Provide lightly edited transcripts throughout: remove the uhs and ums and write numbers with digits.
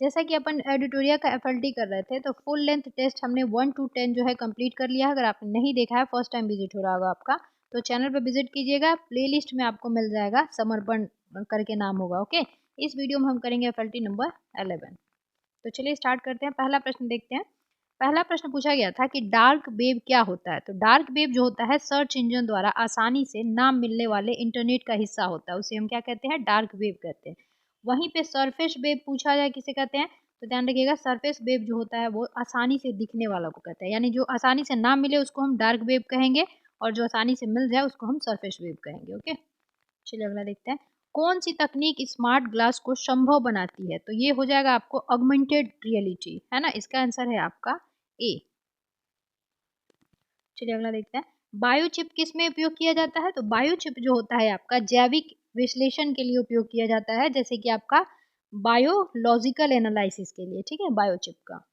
जैसा कि अपन एडिटोरिया का एफएलटी कर रहे थे, तो फुल लेंथ टेस्ट हमने 1 to 10 जो है कंप्लीट कर लिया है। अगर आपने नहीं देखा है, फर्स्ट टाइम विजिट हो रहा होगा आपका, तो चैनल पे विजिट कीजिएगा, प्लेलिस्ट में आपको मिल जाएगा, समर्पण करके नाम होगा। ओके, इस वीडियो में हम करेंगे एफएलटी नंबर 11। तो चलिए स्टार्ट करते हैं। पहला प्रश्न देखते हैं। पहला प्रश्न पूछा गया था कि डार्क वेब क्या होता है। तो डार्क वेब जो होता है सर्च इंजन द्वारा आसानी से ना मिलने वाले इंटरनेट का हिस्सा होता है, उसे हम क्या कहते हैं, डार्क वेब कहते हैं। वहीं पे सरफेस वेब पूछा जाए किसे कहते हैं, तो ध्यान रखिएगा सरफेस वेब जो होता है वो आसानी से दिखने वाला को कहते हैं, यानी जो आसानी से ना मिले उसको हम डार्क वेब कहेंगे, और जो आसानी से मिल जाए उसको हम सरफेस वेब कहेंगे। ओके, चलिए अगला देखते हैं। कौन सी तकनीक स्मार्ट ग्लास को संभव बनाती है। तो ये हो जाएगा आपको ऑगमेंटेड रियलिटी, है ना, इसका आंसर है आपका ए। चलिए अगला देखते हैं। बायोचिप किस में उपयोग किया जाता है। तो बायोचिप जो होता है आपका जैविक विश्लेषण के लिए उपयोग किया जाता है, जैसे कि आपका बायोलॉजिकल एनालिसिस के लिए, ठीक है, बायोचिप का।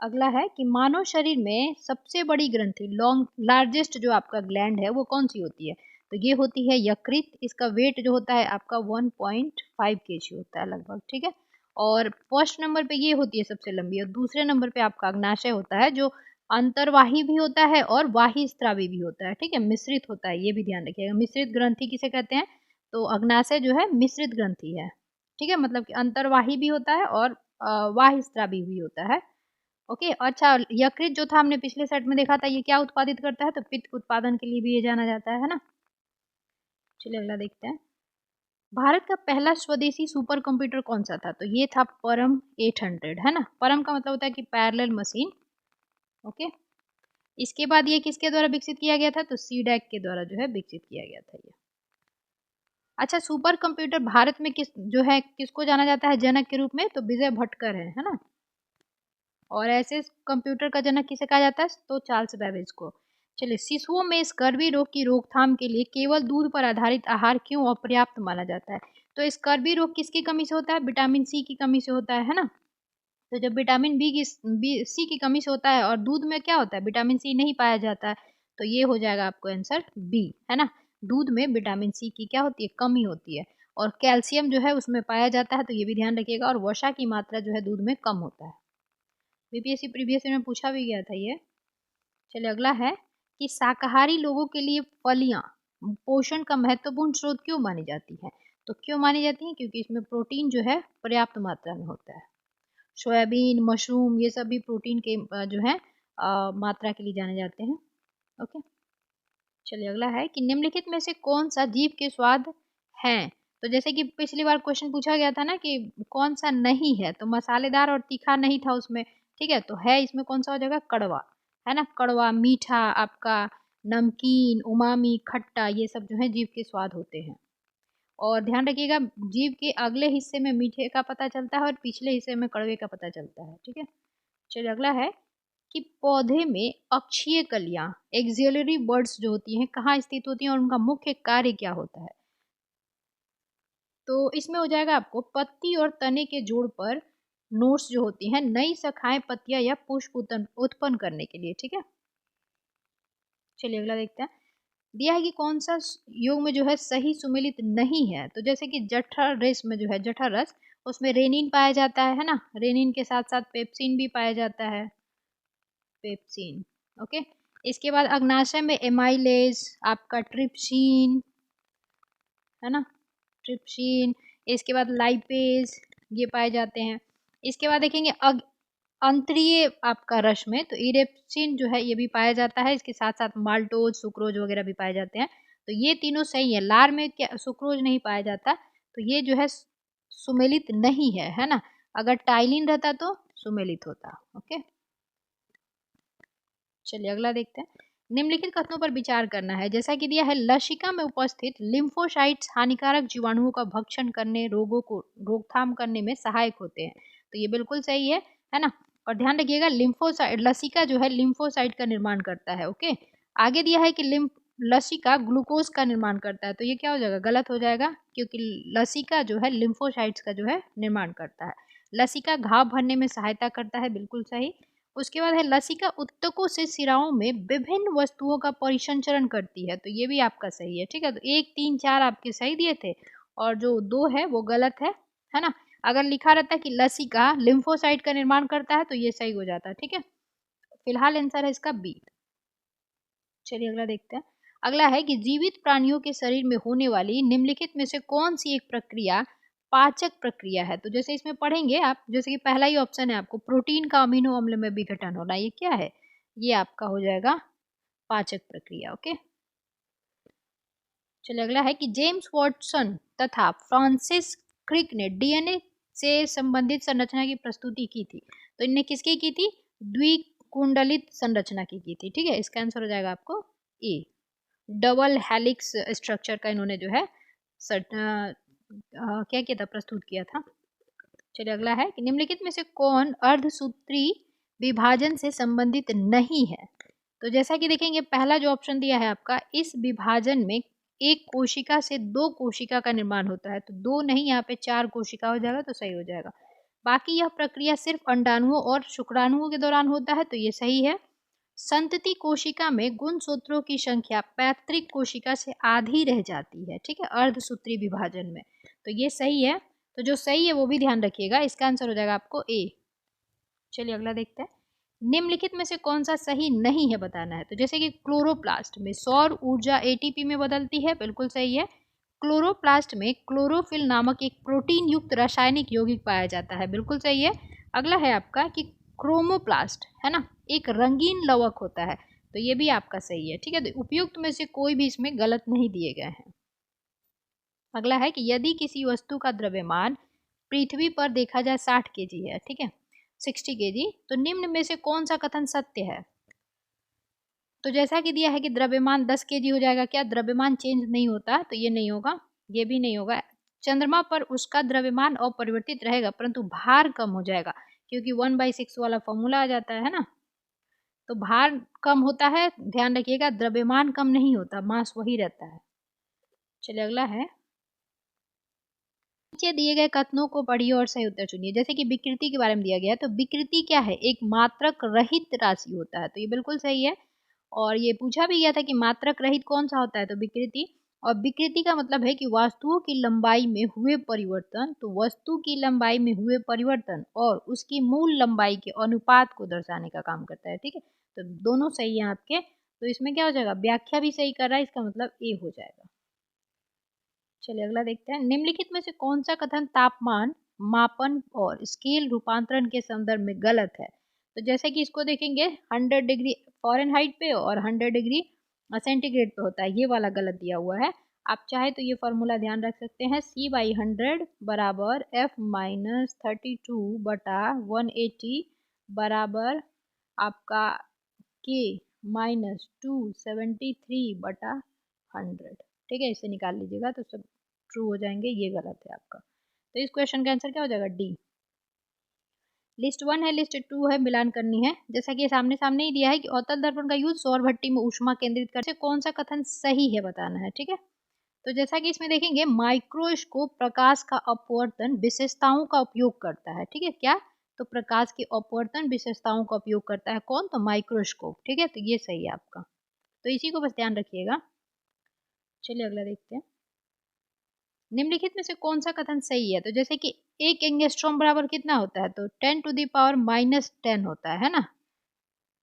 अगला है कि मानव शरीर में सबसे बड़ी ग्रंथि लॉन्ग लार्जेस्ट जो आपका ग्लैंड है वो कौन सी होती है। तो ये होती है यकृत। इसका वेट जो होता है आपका 1.5 kg होता है लगभग, ठीक है। और फर्स्ट नंबर पे ये होती है सबसे लंबी, और दूसरे नंबर पे आपका अग्नाशय होता है जो अंतर्वाही भी होता है और वाही स्त्रावी भी होता है, ठीक है, मिश्रित होता है, ये भी ध्यान रखिएगा। मिश्रित ग्रंथि किसे कहते हैं, तो अग्नाशय जो है मिश्रित ग्रंथि है, ठीक है, मतलब कि अंतर्वाही भी होता है और वाही स्त्रावी भी होता है। ओके, अच्छा, यकृत जो था हमने पिछले सेट में देखा था, ये क्या उत्पादित करता है, तो पित्त उत्पादन के लिए भी ये जाना जाता है ना। चलिए अगला देखते हैं। भारत का पहला स्वदेशी सुपर कंप्यूटर कौन सा था। तो ये था परम 800, है ना। परम का मतलब होता है कि पैरेलल मशीन। ओके, इसके बाद ये किसके द्वारा विकसित किया गया था, तो सीडैक के द्वारा जो है विकसित किया गया था ये। अच्छा, सुपर कंप्यूटर भारत में किस जो है किसको जाना जाता है जनक के रूप में, तो विजय भटकर है ना। और ऐसे कंप्यूटर का जनक किसे कहा जाता है, तो चार्ल्स बेबेज को। चलिए, शिशुओं में स्कर्वी रोग की रोकथाम के लिए केवल दूध पर आधारित आहार क्यों अपर्याप्त माना जाता है। तो स्कर्वी रोग किसकी कमी से होता है, विटामिन सी की कमी से होता है ना। तो जब विटामिन सी की कमी से होता है और दूध में क्या होता है, विटामिन सी नहीं पाया जाता है, तो ये हो जाएगा आपको आंसर बी, है ना। दूध में विटामिन सी की क्या होती है, कमी होती है, और कैल्शियम जो है उसमें पाया जाता है, तो ये भी ध्यान रखिएगा, और वसा की मात्रा जो है दूध में कम होता है। बीपीएससी प्रीवियस ईयर में पूछा भी गया था ये। चलिए अगला है कि शाकाहारी लोगों के लिए फलियां पोषण का महत्वपूर्ण स्रोत क्यों मानी जाती है। तो क्यों मानी जाती है, क्योंकि इसमें प्रोटीन जो है पर्याप्त मात्रा में होता है। सोयाबीन, मशरूम, ये सब भी प्रोटीन के जो है मात्रा के लिए जाने जाते हैं। ओके, चलिए अगला है कि निम्नलिखित में से कौन सा जीभ के स्वाद है। तो जैसे कि पिछली बार क्वेश्चन पूछा गया था ना कि कौन सा नहीं है, तो मसालेदार और तीखा नहीं था उसमें, ठीक है, तो है इसमें कौन सा हो जाएगा, कड़वा, है ना। कड़वा, मीठा, आपका नमकीन, उमामी, खट्टा, ये सब जो है जीभ के स्वाद होते हैं। और ध्यान रखिएगा, जीभ के अगले हिस्से में मीठे का पता चलता है और पिछले हिस्से में कड़वे का पता चलता है, ठीक है। चलिए अगला है कि पौधे में अक्षीय कलियां एक्सिलरी बर्ड्स जो होती हैं कहाँ स्थित होती हैं और उनका मुख्य कार्य क्या होता है। तो इसमें हो जाएगा आपको पत्ती और तने के जोड़ पर नोट्स जो होती हैं नई शाखाएं, पत्तियां या पुष्प उत्पन्न करने के लिए, ठीक है। चलिए अगला देखते हैं। दिया है कि कौन सा योग में जो है सही सुमेलित नहीं है। तो जैसे कि जठर रस में जो है, जठर रस, उसमें रेनिन पाया जाता है ना। रेनिन के साथ साथ पेप्सिन भी पाया जाता है, पेप्सिन। ओके, इसके बाद अग्नाशय में एमाइलेज, आपका ट्रिप्सिन, है ना, ट्रिप्सिन। इसके बाद लाइपेज, ये पाए जाते हैं। इसके बाद देखेंगे अंतरीय आपका रस में, तो इरेप्सिन जो है ये भी पाया जाता है। इसके साथ साथ माल्टोज, सुक्रोज वगैरह भी पाए जाते हैं। तो ये तीनों सही है। लार में क्या सुक्रोज नहीं पाया जाता, तो ये जो है सुमेलित नहीं है ना। अगर टाइलिन रहता तो सुमेलित होता। ओके, चलिए अगला देखते हैं। निम्नलिखित कथनों पर विचार करना है। जैसा कि दिया है, लसिका में उपस्थित लिम्फोसाइट्स हानिकारक जीवाणुओं का भक्षण करने, रोगों को रोकथाम करने में सहायक होते हैं। तो ये बिल्कुल सही है ना। और ध्यान रखिएगा, लिम्फोसाइट लसिका जो है लिम्फोसाइट का निर्माण करता है। ओके, आगे दिया है कि लसिका ग्लूकोज का निर्माण करता है, तो ये क्या हो जाएगा, गलत हो जाएगा, क्योंकि लसिका जो है लिम्फोसाइट्स का जो है निर्माण करता है। लसिका घाव भरने में सहायता करता है, बिल्कुल सही। उसके बाद है लसिका उत्तकों से सिराओं में विभिन्न वस्तुओं का परिसंचरण करती है, तो ये भी आपका सही है, ठीक है। तो 1, 3, 4 आपके सही दिए थे और जो 2 है वो गलत है ना। अगर लिखा रहता है कि लसिका लिम्फोसाइट का निर्माण करता है तो ये सही हो जाता है, ठीक है। फिलहाल आंसर है इसका बी। चलिए अगला देखते हैं। अगला है कि जीवित प्राणियों के शरीर में होने वाली निम्नलिखित में से कौन सी एक प्रक्रिया पाचक प्रक्रिया है। तो जैसे इसमें पढ़ेंगे आप, जैसे कि पहला ही ऑप्शन है आपको प्रोटीन का अमीनो अम्ल में विघटन होना, ये क्या है, ये आपका हो जाएगा पाचक प्रक्रिया। ओके, चलिए अगला है कि जेम्स वॉटसन तथा फ्रांसिस क्रिक ने डीएनए से संबंधित संरचना की प्रस्तुति की थी। तो इनने किसकी की थी, द्विकुंडलित संरचना की थी, ठीक है। इसका आंसर हो जाएगा आपको ए, डबल हेलिक्स स्ट्रक्चर का इन्होंने जो है क्या किया था, प्रस्तुत किया था। चलिए अगला है कि निम्नलिखित में से कौन अर्धसूत्री विभाजन से संबंधित नहीं है। तो जैसा कि देखेंगे पहला जो ऑप्शन दिया है आपका, इस विभाजन में एक कोशिका से दो कोशिका का निर्माण होता है, तो दो नहीं, यहाँ पे चार कोशिका हो जाएगा, तो सही हो जाएगा। बाकी यह प्रक्रिया सिर्फ अंडाणुओं और शुक्राणुओं के दौरान होता है, तो ये सही है। संतति कोशिका में गुणसूत्रों की संख्या पैतृक कोशिका से आधी रह जाती है, ठीक है, अर्धसूत्री विभाजन में, तो ये सही है। तो जो सही है वो भी ध्यान रखिएगा, इसका आंसर हो जाएगा आपको ए। चलिए अगला देखते हैं। निम्नलिखित में से कौन सा सही नहीं है बताना है। तो जैसे कि क्लोरोप्लास्ट में सौर ऊर्जा एटीपी में बदलती है, बिल्कुल सही है। क्लोरोप्लास्ट में क्लोरोफिल नामक एक प्रोटीन युक्त रासायनिक यौगिक पाया जाता है, बिल्कुल सही है। अगला है आपका कि क्रोमोप्लास्ट है ना, एक रंगीन लवक होता है, तो ये भी आपका सही है, ठीक है। तो उपयुक्त में से कोई भी इसमें गलत नहीं दिए गए हैं। अगला है कि यदि किसी वस्तु का द्रव्यमान पृथ्वी पर देखा जाए 60 केजी है, ठीक है, 60 केजी, तो निम्न में से कौन सा कथन सत्य है। तो जैसा कि दिया है कि द्रव्यमान 10 केजी हो जाएगा, क्या द्रव्यमान चेंज नहीं होता, तो ये नहीं होगा, ये भी नहीं होगा। चंद्रमा पर उसका द्रव्यमान अपरिवर्तित रहेगा परंतु भार कम हो जाएगा, क्योंकि 1/6 वाला फॉर्मूला आ जाता है ना, तो भार कम होता है, ध्यान रखिएगा, द्रव्यमान कम नहीं होता, मास वही रहता है। चलिए अगला है, नीचे दिए गए कथनों को पढ़िए और सही उत्तर चुनिए। जैसे कि विकृति के बारे में दिया गया है, तो विकृति क्या है, एक मात्रक रहित राशि होता है, तो ये बिल्कुल सही है। और ये पूछा भी गया था कि मात्रक रहित कौन सा होता है, तो विकृति। और विकृति का मतलब है कि वस्तुओं की लंबाई में हुए परिवर्तन, तो वस्तु की लंबाई में हुए परिवर्तन और उसकी मूल लंबाई के अनुपात को दर्शाने का काम करता है, ठीक है। तो दोनों सही है आपके, तो इसमें क्या हो जाएगा, व्याख्या भी सही कर रहा है, इसका मतलब ए हो जाएगा। चलिए अगला देखते हैं। निम्नलिखित में से कौन सा कथन तापमान मापन और स्केल रूपांतरण के संदर्भ में गलत है। तो जैसे कि इसको देखेंगे 100 डिग्री फ़ारेनहाइट पे और 100 डिग्री सेंटीग्रेड पे होता है, ये वाला गलत दिया हुआ है। आप चाहे तो ये फॉर्मूला ध्यान रख सकते हैं, C/100 बराबर F-32/180 बराबर आपका K-273/100, ठीक है, इसे निकाल लीजिएगा तो सब ट्रू हो जाएंगे, ये गलत है आपका। तो इस क्वेश्चन का आंसर क्या हो जाएगा, डी। लिस्ट 1 है, लिस्ट 2 है, मिलान करनी है। जैसा कि सामने सामने ही दिया है कि अवतल दर्पण का यूज सौर भट्टी में ऊष्मा केंद्रित करने से कौन सा कथन सही है बताना है, ठीक है। तो जैसा कि इसमें देखेंगे माइक्रोस्कोप प्रकाश का अपवर्तन विशेषताओं का उपयोग करता है, ठीक है, क्या, तो प्रकाश की अपवर्तन विशेषताओं का उपयोग करता है कौन, तो माइक्रोस्कोप, ठीक है, तो ये सही है आपका, तो इसी को बस ध्यान रखिएगा। चलिए अगला देखते हैं। निम्नलिखित में से कौन सा कथन सही है। तो जैसे कि एक एंगस्ट्रॉम बराबर कितना होता है, तो 10⁻⁻10 होता है ना,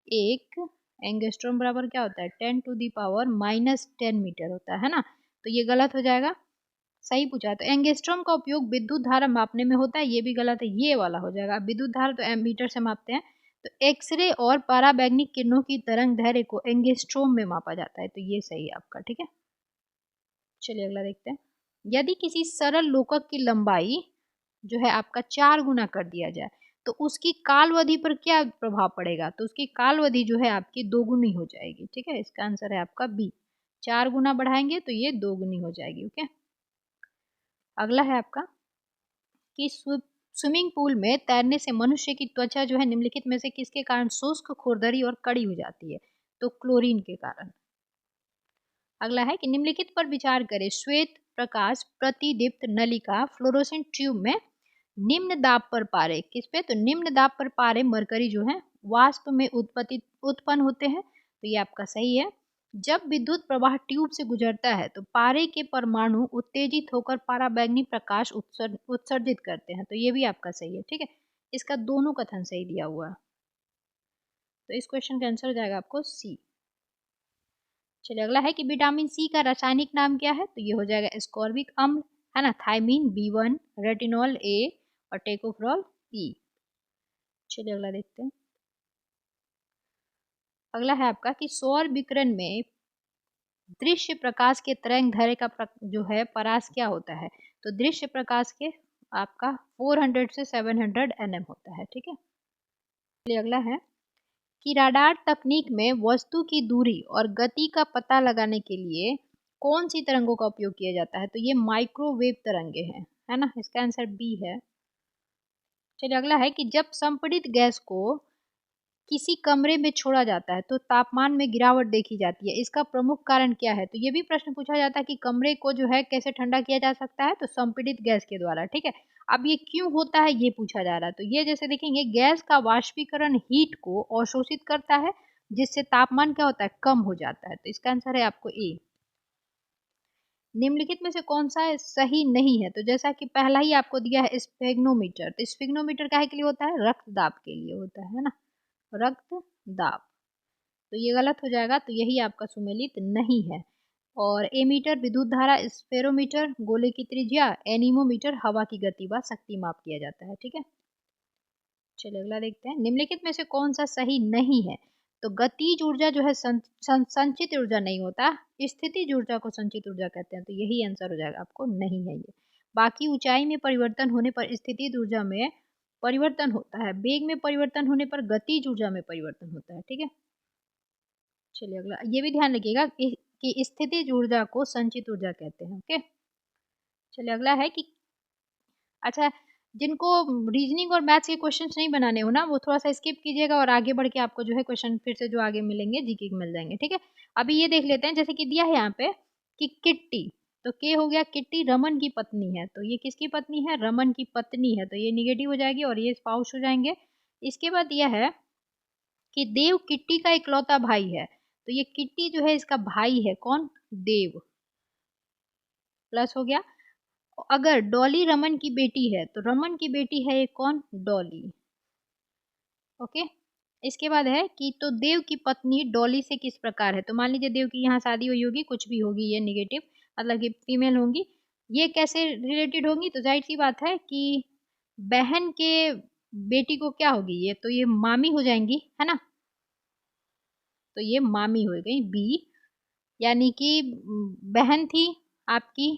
एक एंगस्ट्रॉम बराबर क्या होता है, 10⁻⁻10 मीटर होता है ना, तो ये गलत हो जाएगा। सही पूछा है, तो एंगस्ट्रॉम का उपयोग विद्युत धारा मापने में होता है, ये भी गलत है, ये वाला हो जाएगा। विद्युत धारा तो एमीटर से मापते हैं, तो एक्सरे और पराबैंगनी किरणों की तरंग दैर्ध्य को एंगस्ट्रॉम में मापा जाता है, तो ये सही है आपका, ठीक है। चलिए अगला देखते हैं। यदि किसी सरल लोकक की लंबाई जो है आपका 4 गुना कर दिया जाए तो उसकी कालवधि पर क्या प्रभाव पड़ेगा, तो उसकी कालवधि जो है आपकी 2 गुनी हो जाएगी, ठीक है, इसका आंसर है आपका बी। 4 गुना बढ़ाएंगे तो ये 2 गुनी हो जाएगी। ओके, अगला है आपका कि स्विमिंग पूल में तैरने से मनुष्य की त्वचा जो है निम्नलिखित में से किसके कारण शुष्क, खुरदरी और कड़ी हो जाती है, तो क्लोरीन के कारण। अगला है कि निम्नलिखित पर विचार करें। श्वेत प्रकाश प्रतिदीप्त नलिका फ्लोरोसेंट ट्यूब में निम्न दाब पर पारे, किस पे, तो निम्न दाब पर पारे मरकरी जो है वाष्प में उत्पन्न होते हैं, तो ये आपका सही है। जब विद्युत प्रवाह ट्यूब से गुजरता है तो पारे के परमाणु उत्तेजित होकर पराबैंगनी प्रकाश उत्सर्जित करते हैं। तो ये भी आपका सही है, ठीक है। इसका दोनों कथन सही दिया हुआ है, तो इस क्वेश्चन का आंसर हो जाएगा आपको सी। चलिए अगला है कि विटामिन सी का रासायनिक नाम क्या है, तो ये हो जाएगा एस्कॉर्बिक अम्ल, है ना, थायमीन B1, रेटिनॉल A और टेकोफेरॉल E। चलिए अगला देखते हैं। अगला है आपका कि सौर विकिरण में दृश्य प्रकाश के तरंग दैर्घ्य का जो है परास क्या होता है, तो दृश्य प्रकाश के आपका 400 से 700 nm होता है, ठीक है। चलिए अगला है कि राडार तकनीक में वस्तु की दूरी और गति का पता लगाने के लिए कौन सी तरंगों का उपयोग किया जाता है, तो ये माइक्रोवेव तरंगे हैं, है ना, इसका आंसर बी है। चलिए अगला है कि जब संपीड़ित गैस को किसी कमरे में छोड़ा जाता है तो तापमान में गिरावट देखी जाती है, इसका प्रमुख कारण क्या है, तो ये भी प्रश्न पूछा जाता है कि कमरे को जो है कैसे ठंडा किया जा सकता है, तो संपीड़ित गैस के द्वारा, ठीक है। अब ये क्यों होता है ये पूछा जा रहा है, तो ये जैसे देखेंगे गैस का वाष्पीकरण हीट को अवशोषित करता है जिससे तापमान क्या होता है, कम हो जाता है, तो इसका आंसर है आपको ए। निम्नलिखित में से कौन सा सही नहीं है, तो जैसा कि पहला ही आपको दिया है स्फेग्नोमीटर, तो स्फेग्नोमीटर काहे के लिए होता है, रक्तदाब के लिए होता है ना, रक्त दाब, तो ये गलत हो जाएगा, तो यही आपका सुमेलित नहीं है। और एमीटर विद्युत धारा, स्फेरोमीटर गोले की त्रिज्या, एनीमोमीटर हवा की गति व शक्ति माप किया जाता है, ठीक है। चलिए अगला देखते हैं। निम्नलिखित में से कौन सा सही नहीं है, तो गतिज ऊर्जा जो है संचित ऊर्जा नहीं होता, स्थितिज ऊर्जा को संचित ऊर्जा कहते हैं, तो यही आंसर हो जाएगा आपको, नहीं है ये। बाकी ऊंचाई में परिवर्तन होने पर स्थितिज ऊर्जा में परिवर्तन होता है, वेग में परिवर्तन होने पर गतिज ऊर्जा में परिवर्तन होता है, ठीक है। चलिए अगला, ये भी ध्यान रखिएगा कि स्थितिज ऊर्जा को संचित ऊर्जा कहते हैं, ओके। चलिए अगला है कि अच्छा, जिनको रीजनिंग और मैथ्स के क्वेश्चंस नहीं बनाने हो ना, वो थोड़ा सा स्किप कीजिएगा और आगे बढ़ के आपको जो है क्वेश्चन फिर से जो आगे मिलेंगे जीके के मिल जाएंगे, ठीक है। अभी ये देख लेते हैं, जैसे कि दिया है यहाँ पे कि किट्टी, तो के हो गया, किट्टी रमन की पत्नी है, तो ये किसकी पत्नी है, रमन की पत्नी है, तो ये निगेटिव हो जाएगी और ये स्पाउस हो जाएंगे। इसके बाद दिया है कि देव किट्टी का इकलौता भाई है, तो ये किट्टी जो है इसका भाई है, कौन, देव, प्लस हो गया। अगर डॉली रमन की बेटी है तो रमन की बेटी है ये कौन, डॉली, ओके। इसके बाद है कि तो देव की पत्नी डॉली से किस प्रकार है, तो मान लीजिए देव की यहाँ शादी हुई होगी, कुछ भी होगी ये निगेटिव, मतलब कि फीमेल होंगी, ये कैसे रिलेटेड होंगी, तो जाहिर सी बात है कि बहन के बेटी को क्या होगी ये, तो ये मामी हो जाएंगी, है ना, तो ये मामी हो गई बी, यानी कि बहन थी आपकी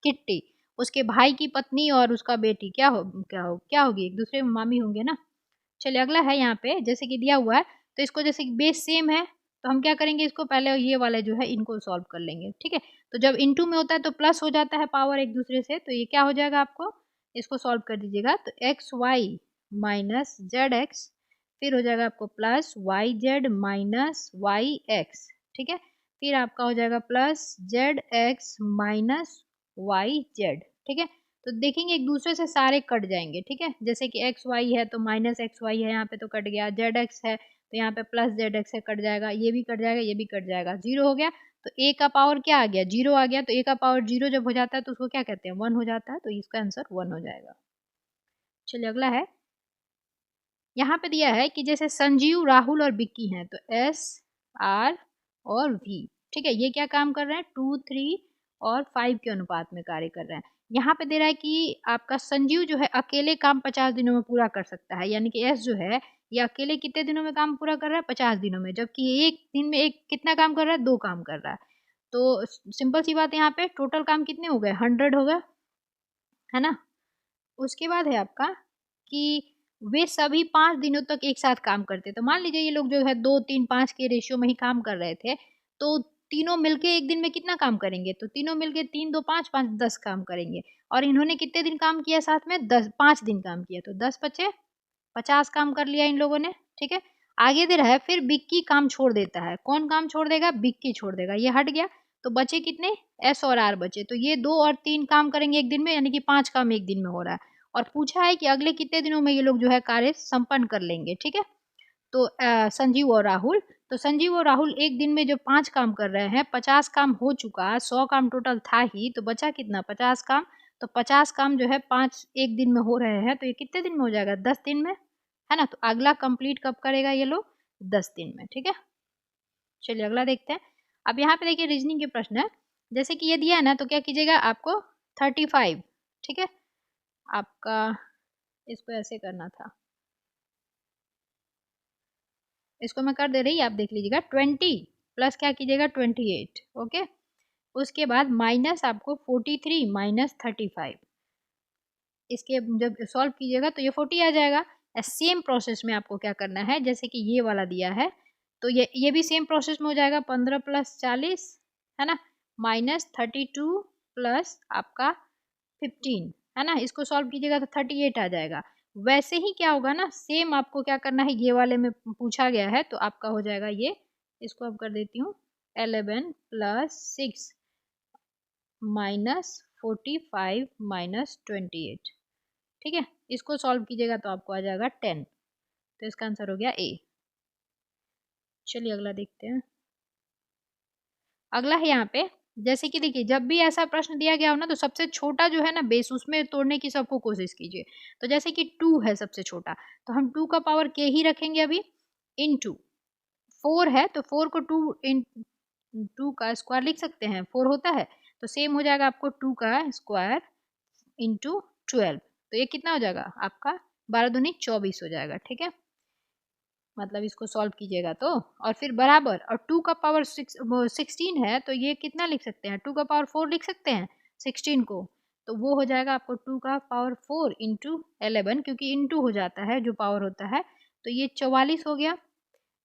किट्टी, उसके भाई की पत्नी और उसका बेटी क्या होगी, एक दूसरे में मामी होंगे ना। चलिए अगला है यहाँ पे, जैसे कि दिया हुआ है, तो इसको जैसे बेस सेम है तो हम क्या करेंगे, इसको पहले ये वाले जो है इनको सॉल्व कर लेंगे, ठीक है। तो जब इनटू में होता है तो प्लस हो जाता है पावर एक दूसरे से, तो ये क्या हो जाएगा आपको, इसको सॉल्व कर दीजिएगा, तो x y minus z x, फिर हो जाएगा आपको plus y z minus y x, ठीक है। फिर आपका हो जाएगा plus z x minus y z, ठीक है। तो देखेंगे एक दूसरे से सारे कट जाएंगे, ठीक है, जैसे कि एक्स वाई है तो माइनस एक्स वाई है यहाँ पे तो कट गया, जेड एक्स है तो यहाँ पे प्लस जेड एक्स है, कट जाएगा, ये भी कट जाएगा, ये भी कट जाएगा, जीरो हो गया, तो ए का पावर क्या आ गया, जीरो आ गया, तो ए का पावर जीरो जब हो जाता है तो उसको क्या कहते हैं, वन हो जाता है, तो इसका आंसर वन हो जाएगा। चलिए अगला है, यहाँ पे दिया है कि जैसे संजीव, राहुल और विक्की हैं, तो एस आर और वी, ठीक है, ये क्या काम कर रहे हैं, 2 3 और 5 के अनुपात में कार्य कर रहे हैं। यहाँ पे दे रहा है कि आपका संजीव जो है अकेले काम 50 दिनों में पूरा कर सकता है, यानी कि एस जो है ये अकेले कितने दिनों में काम पूरा कर रहा है, 50 दिनों में, जबकि एक दिन में एक कितना काम कर रहा है, 2 काम कर रहा है। तो सिंपल सी बात है, यहाँ पे टोटल काम कितने हो गए, 100 हो गए, है ना। उसके बाद है आपका कि वे सभी 5 दिनों तक एक साथ काम करते, तो मान लीजिए ये लोग जो है 2 3 5 के रेशियो में ही काम कर रहे थे, तो तीनों मिलके एक दिन में कितना काम करेंगे, तो तीनों मिलके 3 2 5 5 10 काम करेंगे, और इन्होंने कितने दिन काम किया साथ में, 5 दिन काम किया, तो 10 बचे 50 काम कर लिया इन लोगों ने, ठीक है। आगे दे रहा है फिर बिक्की काम छोड़ देता है, कौन काम छोड़ देगा, बिक्की छोड़ देगा, ये हट गया, तो बचे कितने, एस और आर बचे, तो ये 2 और 3 काम करेंगे एक दिन में, यानी कि 5 काम एक दिन में हो रहा है, और पूछा है कि अगले कितने दिनों में ये लोग जो है कार्य संपन्न कर लेंगे, ठीक है। तो संजीव और राहुल तो संजीव और राहुल एक दिन में जो 5 काम कर रहे हैं, 50 काम हो चुका, 100 काम टोटल था ही, तो बचा कितना 50 काम। तो 50 काम जो है 5 एक दिन में हो रहे हैं, तो ये कितने दिन में हो जाएगा 10 दिन में, है ना। तो अगला कंप्लीट कब करेगा ये लोग 10 दिन में, ठीक है। चलिए अगला देखते हैं। अब यहाँ पे देखिए रीजनिंग के प्रश्न है, जैसे कि ये दिया है ना, तो क्या कीजिएगा आपको 35, ठीक है, आपका इसको ऐसे करना था, इसको मैं कर दे रही, आप देख लीजिएगा 20 प्लस क्या कीजिएगा 28, ओके। उसके बाद माइनस आपको 43 माइनस 35, इसके जब सॉल्व कीजिएगा तो ये 40 आ जाएगा। सेम प्रोसेस में आपको क्या करना है, जैसे कि ये वाला दिया है, तो ये भी सेम प्रोसेस में हो जाएगा, 15 प्लस 40 है ना, माइनस 32 प्लस आपका 15 है ना, इसको सॉल्व कीजिएगा तो 38 आ जाएगा। वैसे ही क्या होगा ना, सेम आपको क्या करना है, ये वाले में पूछा गया है, तो आपका हो जाएगा ये, इसको अब कर देती हूँ 11 प्लस 6 माइनस 45 माइनस 28, ठीक है। इसको सॉल्व कीजिएगा तो आपको आ जाएगा 10, तो इसका आंसर हो गया ए। चलिए अगला देखते हैं। अगला है यहाँ पे, जैसे कि देखिए जब भी ऐसा प्रश्न दिया गया हो ना, तो सबसे छोटा जो है ना बेस, उसमें तोड़ने की सबको कोशिश कीजिए। तो जैसे कि 2 है सबसे छोटा, तो हम 2 का पावर के ही रखेंगे अभी, इनटू 4 है, तो 4 को 2 इन 2 का स्क्वायर लिख सकते हैं, 4 होता है, तो सेम हो जाएगा आपको 2 का स्क्वायर इंटू 12, तो ये कितना हो जाएगा आपका 12 दूनी 24 हो जाएगा, ठीक है। मतलब इसको सॉल्व कीजिएगा तो, और फिर बराबर, और 2 का पावर 16 है, तो ये कितना लिख सकते हैं, 2 का पावर 4 लिख सकते हैं 16 को, तो वो हो जाएगा आपको 2 का पावर 4 इंटू 11, क्योंकि इंटू हो जाता है जो पावर होता है, तो ये 44 हो गया।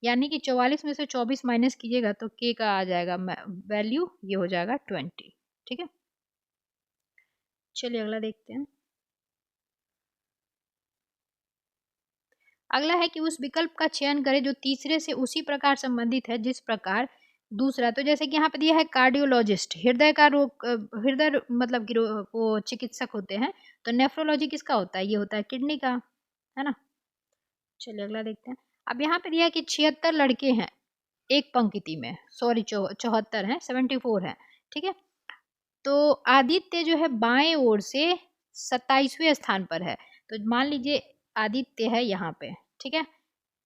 यानी कि 44 में से 24 माइनस कीजिएगा तो के का आ जाएगा वैल्यू, ये हो जाएगा 20, ठीक है। चलिए अगला देखते हैं। अगला है कि उस विकल्प का चयन करें जो तीसरे से उसी प्रकार संबंधित है जिस प्रकार दूसरा, तो जैसे कि यहाँ पे दिया है कार्डियोलॉजिस्ट, हृदय का रोग, हृदय मतलब कि वो चिकित्सक होते हैं, तो नेफ्रोलॉजी किसका होता है, ये होता है किडनी का, है ना। चलिए अगला देखते हैं। अब यहाँ पे दिया है कि 76 लड़के हैं एक पंक्ति में, सॉरी 74 हैं, 74 है, ठीक है। तो आदित्य जो है बाएं ओर से 27वें स्थान पर है, तो मान लीजिए आदित्य है यहाँ पे, ठीक है,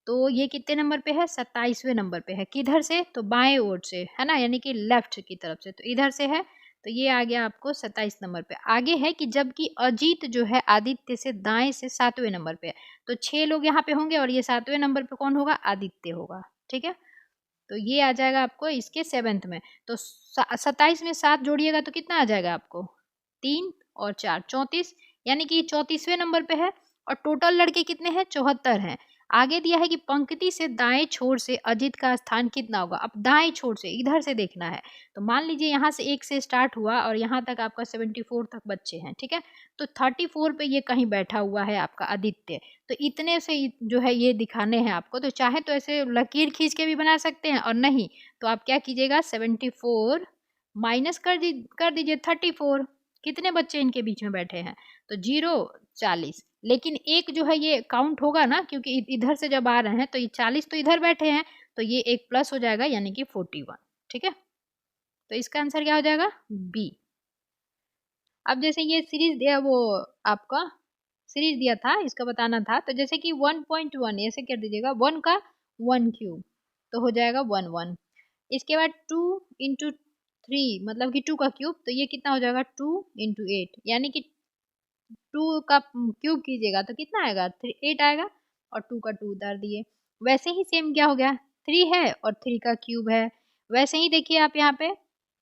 तो ये कितने नंबर पे है 27वें नंबर पे है, किधर से, तो बाएं ओर से, है ना, यानी कि लेफ्ट की तरफ से, तो इधर से है, तो ये आ गया आपको 27 नंबर पे। आगे है कि जबकि अजीत जो है आदित्य से दाएं से 7वें नंबर पे है, तो 6 लोग यहाँ पे होंगे और ये 7वें नंबर पे कौन होगा, आदित्य होगा, ठीक है। तो ये आ जाएगा आपको इसके 7th में, तो 27 में 7 जोड़िएगा तो कितना आ जाएगा आपको 3 और 4 34, यानी कि 34वें नंबर पे है, और टोटल लड़के कितने हैं 74 हैं। आगे दिया है कि पंक्ति से दाएं छोर से अजित का स्थान कितना होगा, अब दाएं छोर से इधर से देखना है, तो मान लीजिए यहाँ से 1 से स्टार्ट हुआ और यहाँ तक आपका 74 तक बच्चे हैं, ठीक है, तो 34 पे ये कहीं बैठा हुआ है आपका आदित्य, तो इतने से जो है ये दिखाने हैं आपको, तो चाहे तो ऐसे लकीर खींच के भी बना सकते हैं, और नहीं तो आप क्या कीजिएगा 74 माइनस कर दीजिए 34, कितने बच्चे इनके बीच में बैठे हैं, तो 0 40, लेकिन एक जो है ये काउंट होगा ना, क्योंकि इधर से जब आ रहे हैं तो ये 40 तो इधर बैठे हैं, तो ये एक प्लस हो जाएगा यानी कि 41, ठीक है। तो इसका आंसर क्या हो जाएगा बी। अब जैसे ये सीरीज दिया, वो आपका सीरीज दिया था, इसका बताना था, तो जैसे कि 1.1 ऐसे कर दीजिएगा, 1 का 1 क्यूब तो हो जाएगा 1 1, इसके बाद 2 इंटू 3 मतलब कि 2 का क्यूब, तो ये कितना हो जाएगा 2 इंटू 8, यानी कि 2 का क्यूब कीजिएगा तो कितना आएगा 8 आएगा, और 2 का 2 उतार दिए। वैसे ही सेम क्या हो गया 3 है और 3 का क्यूब है, वैसे ही देखिए आप यहाँ पे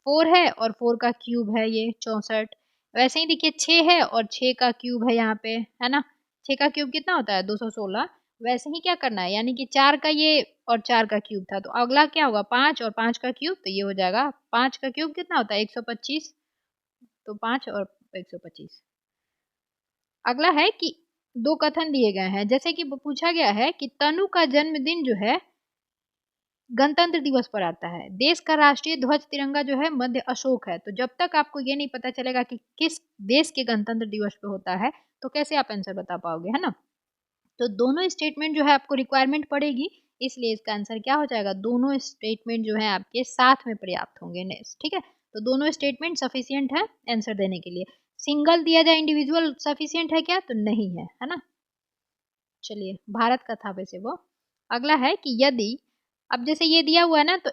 4 है और 4 का क्यूब है ये 64, वैसे ही देखिए 6 है और 6 का क्यूब है यहाँ पे, है ना, 6 का क्यूब कितना होता है 216, वैसे ही क्या करना है, यानी कि 4 का ये और 4 का क्यूब था, तो अगला क्या होगा 5 और 5 का क्यूब, तो ये हो जाएगा 5 का क्यूब कितना होता है 125, तो 5 और 125। अगला है कि 2 कथन दिए गए हैं, जैसे कि पूछा गया है कि तनु का जन्मदिन जो है गणतंत्र दिवस पर आता है, देश का राष्ट्रीय ध्वज तिरंगा जो है मध्य अशोक है, तो जब तक आपको ये नहीं पता चलेगा कि किस देश के गणतंत्र दिवस पे होता है, तो कैसे आप आंसर बता पाओगे, है ना। तो दोनों स्टेटमेंट जो है आपको रिक्वायरमेंट पड़ेगी, इसलिए इसका आंसर क्या हो जाएगा, दोनों स्टेटमेंट जो है आपके साथ में पर्याप्त होंगे नेक्स्ट, ठीक है। तो दोनों स्टेटमेंट सफिशियंट है आंसर देने के लिए। सिंगल दिया जाए इंडिविजुअल सफिशियंट है क्या, तो नहीं है ना। चलिए भारत का था वैसे वो। अगला है कि यदि, अब जैसे ये दिया हुआ है ना, तो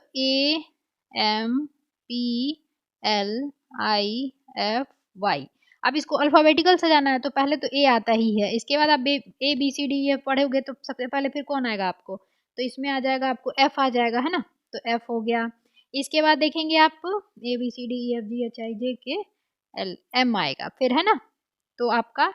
AMPLIFY, अब इसको अल्फाबेटिकल सजाना है तो पहले तो ए आता ही है, इसके बाद आप ABCD ये पढ़ोगे तो सबसे पहले फिर कौन आएगा आपको, तो इसमें आ जाएगा आपको F आ जाएगा, है ना। तो F हो गया। इसके बाद देखेंगे आप ABCDEFGHIJKL M आएगा फिर, है ना। तो आपका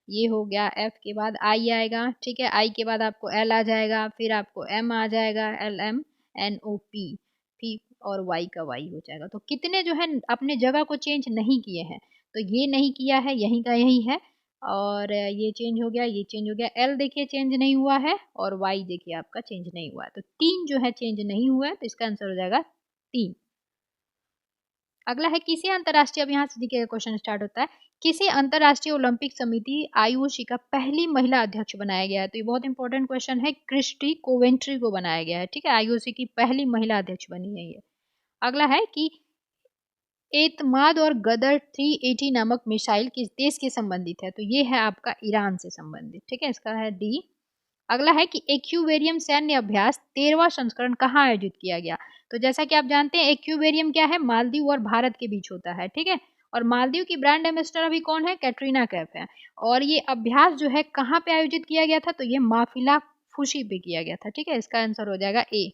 ये हो गया, एफ के बाद आई आएगा, ठीक है। आई के बाद आपको एल आ जाएगा, फिर आपको एम आ जाएगा, LMNOP, फिर और वाई का वाई हो जाएगा। तो कितने जो है अपने जगह को चेंज नहीं किए हैं, तो ये नहीं किया है, यहीं का यही है, और ये चेंज हो गया, ये चेंज हो गया। एल देखिए चेंज नहीं हुआ है, और वाई देखिए आपका चेंज नहीं हुआ है, तो 3 जो है चेंज नहीं हुआ है, तो इसका आंसर हो जाएगा 3। अगला है किसी अंतर्राष्ट्रीय, अब यहाँ से देखिए क्वेश्चन स्टार्ट होता है, किसी अंतर्राष्ट्रीय ओलंपिक समिति IOC का पहली महिला अध्यक्ष बनाया गया है। तो ये बहुत इंपॉर्टेंट क्वेश्चन है, क्रिस्टी कोवेंट्री को बनाया गया है, ठीक है। IOC की पहली महिला अध्यक्ष बनी है ये। अगला है कि एतमाद और गदर 380 नामक मिसाइल किस देश के संबंधित है, तो ये है आपका ईरान से संबंधित, ठीक है। इसका है डी। अगला है कि एक्यूवेरियम सैन्य अभ्यास 13वां संस्करण कहाँ आयोजित किया गया, तो जैसा कि आप जानते हैं एक्यूवेरियम क्या है, मालदीव और भारत के बीच होता है, ठीक है। और मालदीव की ब्रांड एम्बेसडर अभी कौन है, कैटरीना कैफ है। और ये अभ्यास जो है कहाँ पे आयोजित किया गया था, तो ये माफिला फुशी पे किया गया था, ठीक है। इसका आंसर हो जाएगा ए।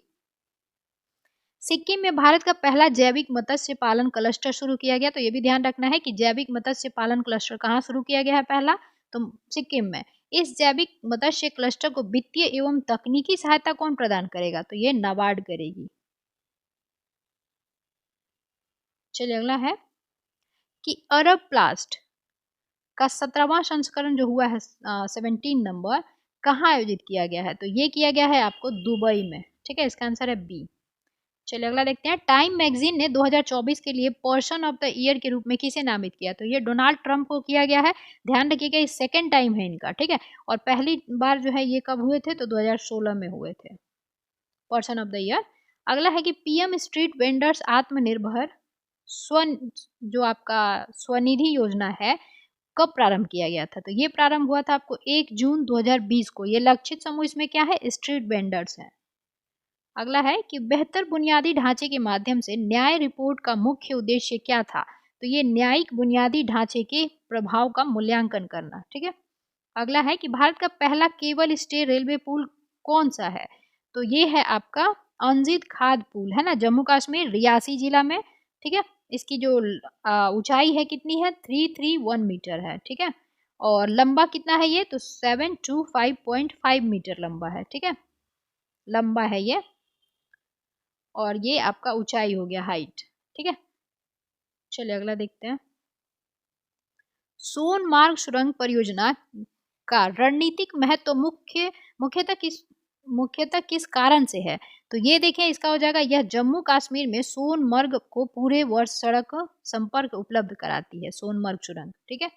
सिक्किम में भारत का पहला जैविक मत्स्य पालन क्लस्टर शुरू किया गया, तो ये भी ध्यान रखना है कि जैविक मत्स्य पालन क्लस्टर कहाँ शुरू किया गया है पहला, तो सिक्किम में। इस जैविक मत्स्य क्लस्टर को वित्तीय एवं तकनीकी सहायता कौन प्रदान करेगा, तो ये नाबार्ड करेगी। चलिए अगला है कि अरब प्लास्ट का 17वां संस्करण जो हुआ है 17 नंबर, कहाँ आयोजित किया गया है, तो ये किया गया है आपको दुबई में, ठीक है। इसका आंसर है बी। चलिए अगला देखते हैं, टाइम मैगजीन ने 2024 के लिए पर्सन ऑफ द ईयर के रूप में किसे नामित किया, तो ये डोनाल्ड ट्रंप को किया गया है। ध्यान रखिएगा ये सेकेंड टाइम है इनका, ठीक है। और पहली बार जो है ये कब हुए थे, तो 2016 में हुए the person of the year. अगला है कि PM स्ट्रीट वेंडर्स आत्मनिर्भर स्व जो आपका स्वनिधि योजना है कब प्रारंभ किया गया था, तो ये प्रारंभ हुआ था आपको 1 जून 2020 को। ये लक्षित समूह इसमें क्या है, स्ट्रीट वेंडर्स है। अगला है कि बेहतर बुनियादी ढांचे के माध्यम से न्याय रिपोर्ट का मुख्य उद्देश्य क्या था, तो ये न्यायिक बुनियादी ढांचे के प्रभाव का मूल्यांकन करना, ठीक है। अगला है कि भारत का पहला केबल स्टे रेलवे पुल कौन सा है, तो ये है आपका अंजित खाद पुल, है ना, जम्मू कश्मीर रियासी जिला में, ठीक है। इसकी जो ऊंचाई है कितनी है, 331 मीटर है, ठीक है। और लंबा कितना है ये, तो 725.5 मीटर लंबा है, ठीक है, लंबा है ये। और ये आपका ऊंचाई हो गया, हाइट, ठीक है। चलिए अगला देखते हैं, सोनमार्ग सुरंग परियोजना का रणनीतिक महत्व मुख्यतः किस कारण से है, तो ये देखें इसका हो जाएगा, यह जम्मू कश्मीर में सोनमर्ग को पूरे वर्ष सड़क संपर्क उपलब्ध कराती है, सोनमर्ग सुरंग, ठीक है।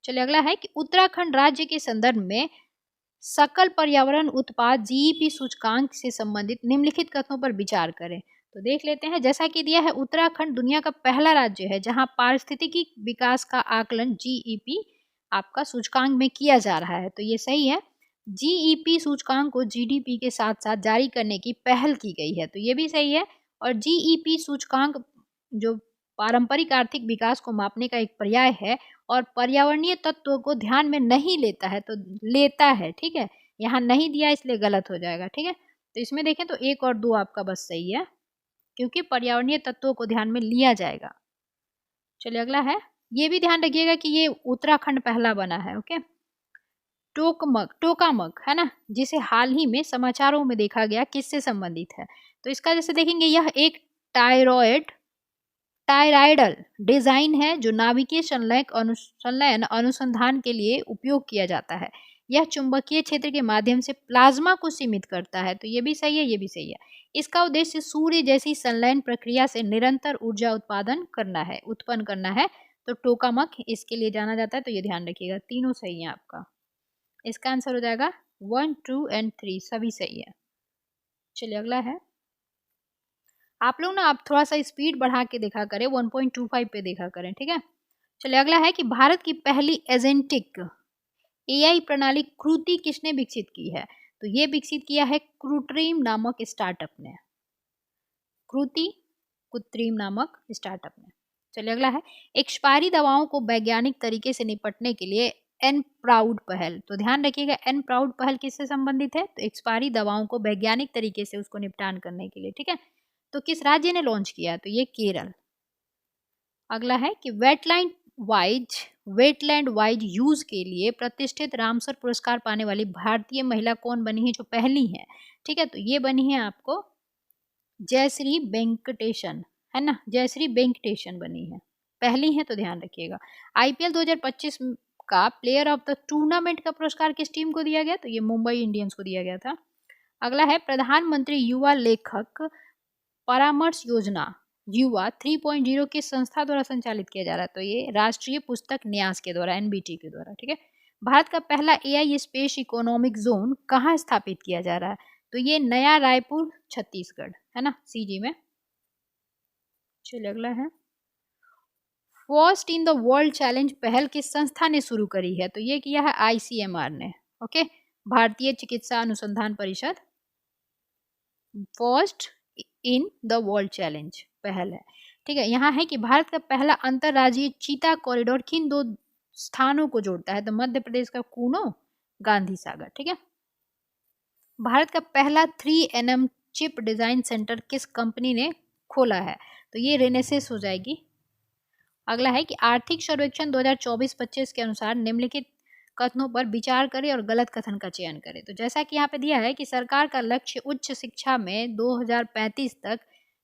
चलिए अगला है कि उत्तराखंड राज्य के संदर्भ में सकल पर्यावरण उत्पाद GEP सूचकांक से संबंधित निम्नलिखित कथनों पर विचार करें, तो देख लेते हैं। जैसा कि दिया है, उत्तराखंड दुनिया का पहला राज्य है जहां पारिस्थितिकी विकास का आकलन GEP आपका सूचकांक में किया जा रहा है, तो ये सही है। GEP सूचकांक को GDP के साथ साथ जारी करने की पहल की गई है, तो ये भी सही है। और GEP सूचकांक जो पारंपरिक आर्थिक विकास को मापने का एक पर्याय है और पर्यावरणीय तत्वों को ध्यान में नहीं लेता है, तो लेता है, ठीक है। यहाँ नहीं दिया इसलिए गलत हो जाएगा, ठीक है। तो इसमें देखें तो 1 और 2 आपका बस सही है, क्योंकि पर्यावरणीय तत्वों को ध्यान में लिया जाएगा। चलिए अगला है, ये भी ध्यान रखिएगा कि ये उत्तराखंड पहला बना है, ओके। टोकामक है ना, जिसे हाल ही में समाचारों में देखा गया, किससे संबंधित है, तो इसका जैसे देखेंगे यह एक टायराइडल डिजाइन है जो नाभिकीय संलयन अनुसंधान के लिए उपयोग किया जाता है। यह चुंबकीय क्षेत्र के माध्यम से प्लाज्मा को सीमित करता है, तो ये भी सही है, ये भी सही है। इसका उद्देश्य सूर्य जैसी संलयन प्रक्रिया से निरंतर ऊर्जा उत्पन्न करना है, तो टोकामक इसके लिए जाना जाता है, तो ये ध्यान रखिएगा। तीनों सही है आपका, इसका आंसर हो जाएगा 1, 2 एंड 3 सभी सही है। चलिए अगला है, आप लोग ना आप थोड़ा सा स्पीड बढ़ा के देखा करें, 1.25 पे देखा करें, ठीक है। चलिए अगला है कि भारत की पहली एजेंटिक एआई प्रणाली क्रूति किसने विकसित की है? तो ये विकसित किया है क्रूट्रीम नामक स्टार्टअप ने। क्रूति कृत्रिम नामक स्टार्टअप ने। चलिए अगला है, एक्सपायरी दवाओं को वैज्ञानिक तरीके से निपटने के लिए एन प्राउड पहल, तो ध्यान रखिएगा एन प्राउड पहल किससे संबंधित है? तो एक्सपायरी दवाओं को वैज्ञानिक तरीके से उसको निपटान करने के लिए, ठीक है। तो किस राज्य ने लॉन्च किया? तो ये केरल। अगला है कि वेटलैंड वाइज यूज के लिए प्रतिष्ठित रामसर पुरस्कार पाने वाली भारतीय महिला कौन बनी है जो पहली है? ठीक है, तो ये बनी है आपको जयश्री वेंकटेशन, है ना, जयश्री वेंकटेशन बनी है, पहली है, तो ध्यान रखिएगा। आईपीएल 2025 का प्लेयर ऑफ द टूर्नामेंट का पुरस्कार किस टीम को दिया गया? तो ये मुंबई इंडियंस को दिया गया था। अगला है, प्रधानमंत्री युवा लेखक परामर्श योजना युवा 3.0 किस संस्था द्वारा संचालित किया जा रहा है? तो ये राष्ट्रीय पुस्तक न्यास के द्वारा, एनबीटी के द्वारा, ठीक है। भारत का पहला एआई स्पेस इकोनॉमिक जोन कहाँ स्थापित किया जा रहा है? तो ये नया रायपुर छत्तीसगढ़, है ना, सीजी में। चलिए अगला है, first in the world challenge पहल किस संस्था ने शुरू करी है? तो ये किया है आईसीएमआर ने, ओके, भारतीय चिकित्सा अनुसंधान परिषद। First in the world challenge पहल है, ठीक है। यहाँ है कि भारत का पहला अंतरराज्यीय चीता कॉरिडोर किन दो स्थानों को जोड़ता है? तो मध्य प्रदेश का कूनो, गांधी सागर, ठीक है। भारत का पहला 3nm चिप डिजाइन सेंटर किस कंपनी ने खोला है? तो ये रेनेसिस हो जाएगी। अगला है कि आर्थिक सर्वेक्षण 2024-25 के अनुसार निम्नलिखित कथनों पर विचार करें और गलत कथन का चयन करें। तो जैसा कि यहाँ पे दिया है कि सरकार का लक्ष्य उच्च शिक्षा में 2035 तक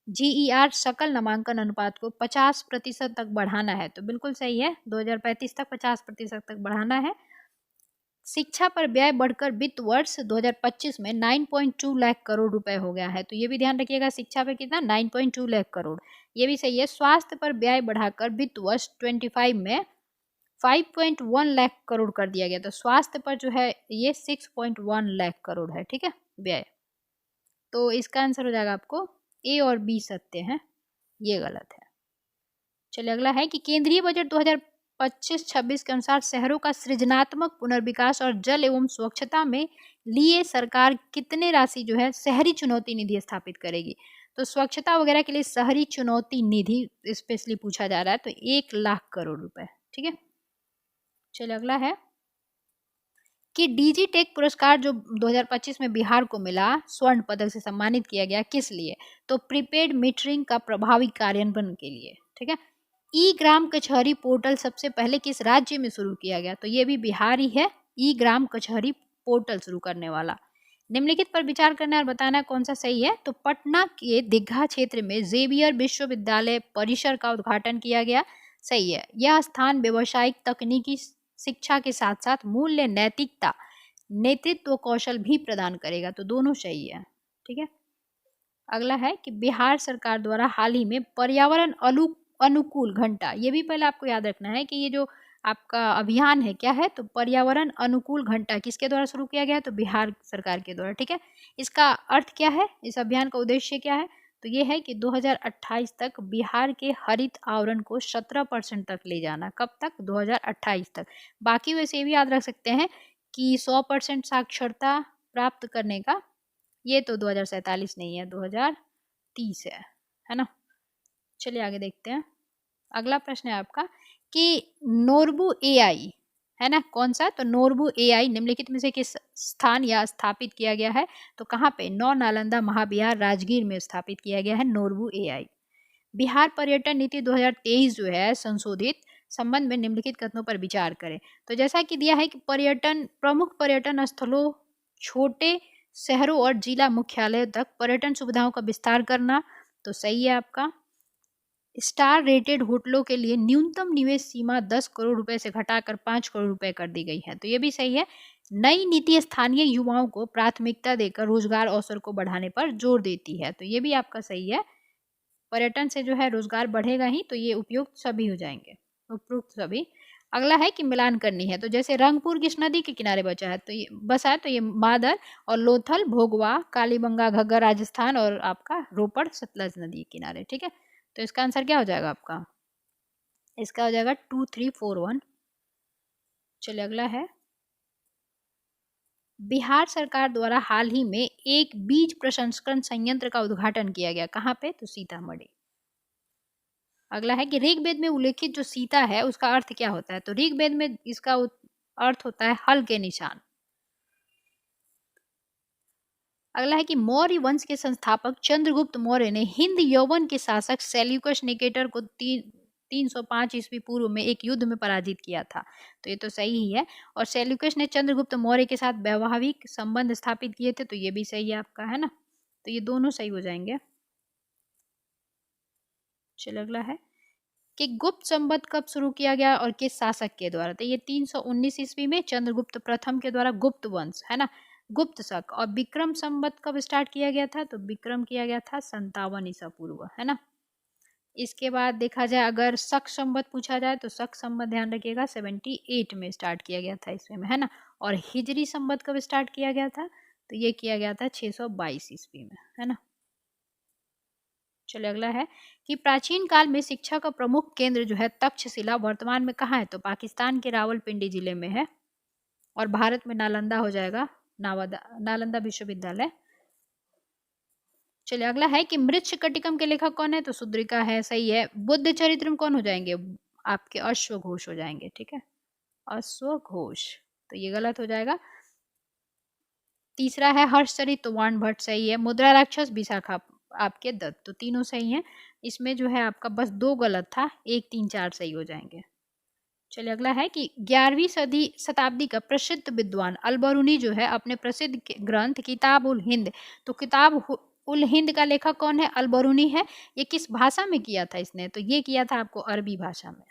जीईआर सकल नामांकन अनुपात को 50% तक बढ़ाना है, तो बिल्कुल सही है, 2035 तक 50% तक बढ़ाना है। शिक्षा पर व्यय बढ़कर वित्त वर्ष 2025 में 9.2 लाख करोड़ रुपए हो गया है, तो ये भी ध्यान रखिएगा, शिक्षा पे कितना, 9.2 लाख करोड़, ये भी सही है। स्वास्थ्य पर व्यय बढ़ाकर वित्त वर्ष 25 में 5.1 लाख करोड़ कर दिया गया, तो स्वास्थ्य पर जो है ये 6.1 लाख करोड़ है, ठीक है, व्यय। तो इसका आंसर हो जाएगा आपको ए और बी सत्य है, ये गलत है। चलिए अगला है कि केंद्रीय बजट 2025-26 के अनुसार शहरों का सृजनात्मक पुनर्विकास और जल एवं स्वच्छता में लिए सरकार कितने राशि जो है शहरी चुनौती निधि स्थापित करेगी? तो स्वच्छता वगैरह के लिए शहरी चुनौती निधि स्पेशली पूछा जा रहा है, तो 1 लाख करोड़ रुपए, ठीक है। चलिए अगला है कि डीजीटेक पुरस्कार जो 2025 में बिहार को मिला, स्वर्ण पदक से सम्मानित किया गया, किस लिए? तो प्रीपेड मीटरिंग का प्रभावी कार्यान्वयन के लिए, ठीक है। ई ग्राम कचहरी पोर्टल सबसे पहले किस राज्य में शुरू किया गया? तो ये भी बिहार ही है, ई ग्राम कचहरी पोर्टल शुरू करने वाला। निम्नलिखित पर विचार करना और बताना कौन सा सही है? तो पटना के दीघा क्षेत्र में जेवियर विश्वविद्यालय परिसर का उद्घाटन किया गया, सही है। यह स्थान व्यवसायिक तकनीकी शिक्षा के साथ साथ मूल्य, नैतिकता, नेतृत्व कौशल भी प्रदान करेगा, तो दोनों सही है, ठीक है। अगला है कि बिहार सरकार द्वारा हाल ही में पर्यावरण अनुकूल घंटा, ये भी पहले आपको याद रखना है कि ये जो आपका अभियान है क्या है? तो पर्यावरण अनुकूल घंटा किसके द्वारा शुरू किया गया है? तो बिहार सरकार के द्वारा, ठीक है। इसका अर्थ क्या है? इस अभियान का उद्देश्य क्या है? तो ये है कि 2028 तक बिहार के हरित आवरण को 17% तक ले जाना। कब तक? 2028 तक। बाकी वैसे भी याद रख सकते हैं कि 100% साक्षरता प्राप्त करने का, ये तो 2047 नहीं है, 2030 है ना। चलिए आगे देखते हैं। अगला प्रश्न है आपका कि नोरबू एआई, है ना, कौन सा? तो नोरबू एआई निम्नलिखित में से किस स्थान या स्थापित किया गया है? तो कहाँ पे? नौ नालंदा महाविहार राजगीर में स्थापित किया गया है नोरबू एआई। बिहार पर्यटन नीति 2023 जो है संशोधित संबंध में निम्नलिखित कथनों पर विचार करें। तो जैसा कि दिया है कि प्रमुख पर्यटन स्थलों, छोटे शहरों और जिला मुख्यालय तक पर्यटन सुविधाओं का विस्तार करना, तो सही है आपका। स्टार रेटेड होटलों के लिए न्यूनतम निवेश सीमा 10 करोड़ रुपए से घटाकर 5 करोड़ रुपए कर दी गई है, तो ये भी सही है। नई नीति स्थानीय युवाओं को प्राथमिकता देकर रोजगार अवसर को बढ़ाने पर जोर देती है, तो ये भी आपका सही है। पर्यटन से जो है रोजगार बढ़ेगा ही, तो ये उपयुक्त सभी हो जाएंगे, उपयुक्त सभी। अगला है कि मिलान करनी है, तो जैसे रंगपुर किस नदी के किनारे बचा है, तो ये बसा है, तो ये मादर और लोथल भोगवा कालीबंगा घग्गर राजस्थान और आपका रोपड़ सतलज नदी के किनारे, ठीक है। तो इसका आंसर क्या हो जाएगा आपका, इसका हो जाएगा 2341। चलिए अगला है, बिहार सरकार द्वारा हाल ही में एक बीज प्रसंस्करण संयंत्र का उद्घाटन किया गया, कहाँ पे, तो सीतामढ़ी। अगला है कि ऋग्वेद में उल्लेखित जो सीता है उसका अर्थ क्या होता है, तो ऋग्वेद में इसका अर्थ होता है हल के निशान। अगला है कि मौर्य वंश के संस्थापक चंद्रगुप्त मौर्य ने हिंद यौवन के शासक सेल्यूकस निकेटर को 305 ईस्वी पूर्व में एक युद्ध में पराजित किया था, तो ये तो सही ही है। और सेल्यूकस ने चंद्रगुप्त मौर्य के साथ वैवाहिक संबंध स्थापित किए थे, तो ये भी सही है आपका, है ना, तो ये दोनों सही हो जाएंगे। चलो अगला है कि गुप्त संवत कब शुरू किया गया और किस शासक के द्वारा, तो ये 319 ईस्वी में चंद्रगुप्त प्रथम के द्वारा गुप्त वंश, है ना, गुप्त शक। और विक्रम संवत कब स्टार्ट किया गया था, तो विक्रम किया गया था 57 ईसा पूर्व, है ना। इसके बाद देखा जाए अगर शक संवत पूछा जाए तो शक संवत ध्यान रखिएगा 78 में स्टार्ट किया गया था इसमें, है ना। और हिजरी संवत कब स्टार्ट किया गया था, तो ये किया गया था 622 ईस्वी में, है ना। चलिए अगला है कि प्राचीन काल में शिक्षा का प्रमुख केंद्र जो है तक्षशिला वर्तमान में कहाँ है, तो पाकिस्तान के रावलपिंडी जिले में है। और भारत में नालंदा हो जाएगा, नालंदा विश्वविद्यालय। चलिए अगला है कि मृच्छकटिकम के लेखक कौन है, तो सुद्रिका है, सही है। बुद्ध चरित्र में कौन हो जाएंगे, आपके अश्वघोष हो जाएंगे, ठीक है, अश्वघोष, तो ये गलत हो जाएगा। तीसरा है हर्षचरित तो वाण भट्ट, सही है। मुद्रा राक्षस विशाखा आपके दत्त, तो तीनों सही हैं। इसमें जो है आपका बस 2 गलत था, 1 3 4 सही हो जाएंगे। चलिए अगला है कि 11वीं सदी शताब्दी का प्रसिद्ध विद्वान अलबरूनी जो है अपने प्रसिद्ध ग्रंथ किताब उल हिंद, तो किताब उल हिंद का लेखक कौन है, अलबरूनी है। ये किस भाषा में किया था इसने, तो ये किया था आपको अरबी भाषा में।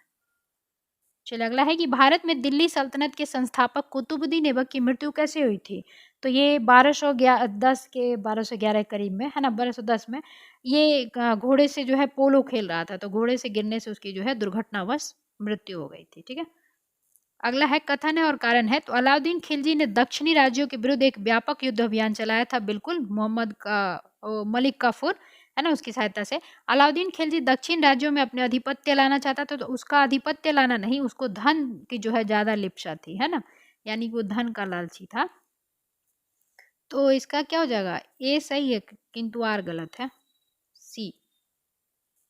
चलिए अगला है कि भारत में दिल्ली सल्तनत के संस्थापक कुतुबुद्दीन ऐबक की मृत्यु कैसे हुई थी, तो ये 1210 के 1211 करीब में, है ना, 1210 में। ये घोड़े से जो है पोलो खेल रहा था, तो घोड़े से गिरने से उसकी जो है दुर्घटनावश मृत्यु हो गई थी, ठीक है। अगला है कथन है और कारण है, तो अलाउद्दीन खिलजी ने दक्षिणी राज्यों के विरुद्ध एक व्यापक युद्ध अभियान चलाया था, बिल्कुल, मलिक काफूर, है ना, उसकी सहायता से। अलाउद्दीन खिलजी दक्षिण राज्यों में अपने आधिपत्य लाना चाहता था, तो उसका आधिपत्य लाना नहीं, उसको धन की जो है ज्यादा लिप्सा थी, है ना, यानी वो धन का लालची था। तो इसका क्या हो जाएगा, ए सही है किंतु आर गलत है, सी।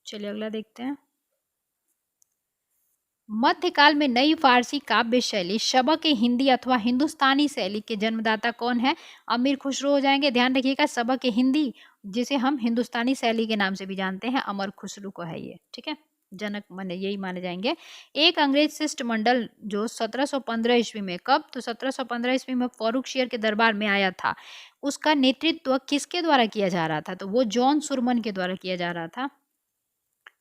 चलिए अगला देखते हैं। मध्यकाल में नई फारसी काव्य शैली शबक हिंदी अथवा हिंदुस्तानी शैली के जन्मदाता कौन है, अमीर खुसरो हो जाएंगे। ध्यान रखिएगा सबक हिंदी जिसे हम हिंदुस्तानी शैली के नाम से भी जानते हैं, अमर खुसरो को है ये, ठीक है, जनक माने यही माने जाएंगे। एक अंग्रेज शिष्टमंडल जो 1715 ईस्वी में, कब, तो 1715 ईस्वी में फर्रुखशियर के दरबार में आया था, उसका नेतृत्व किसके द्वारा किया जा रहा था, तो वो जॉन सुरमन के द्वारा किया जा रहा था।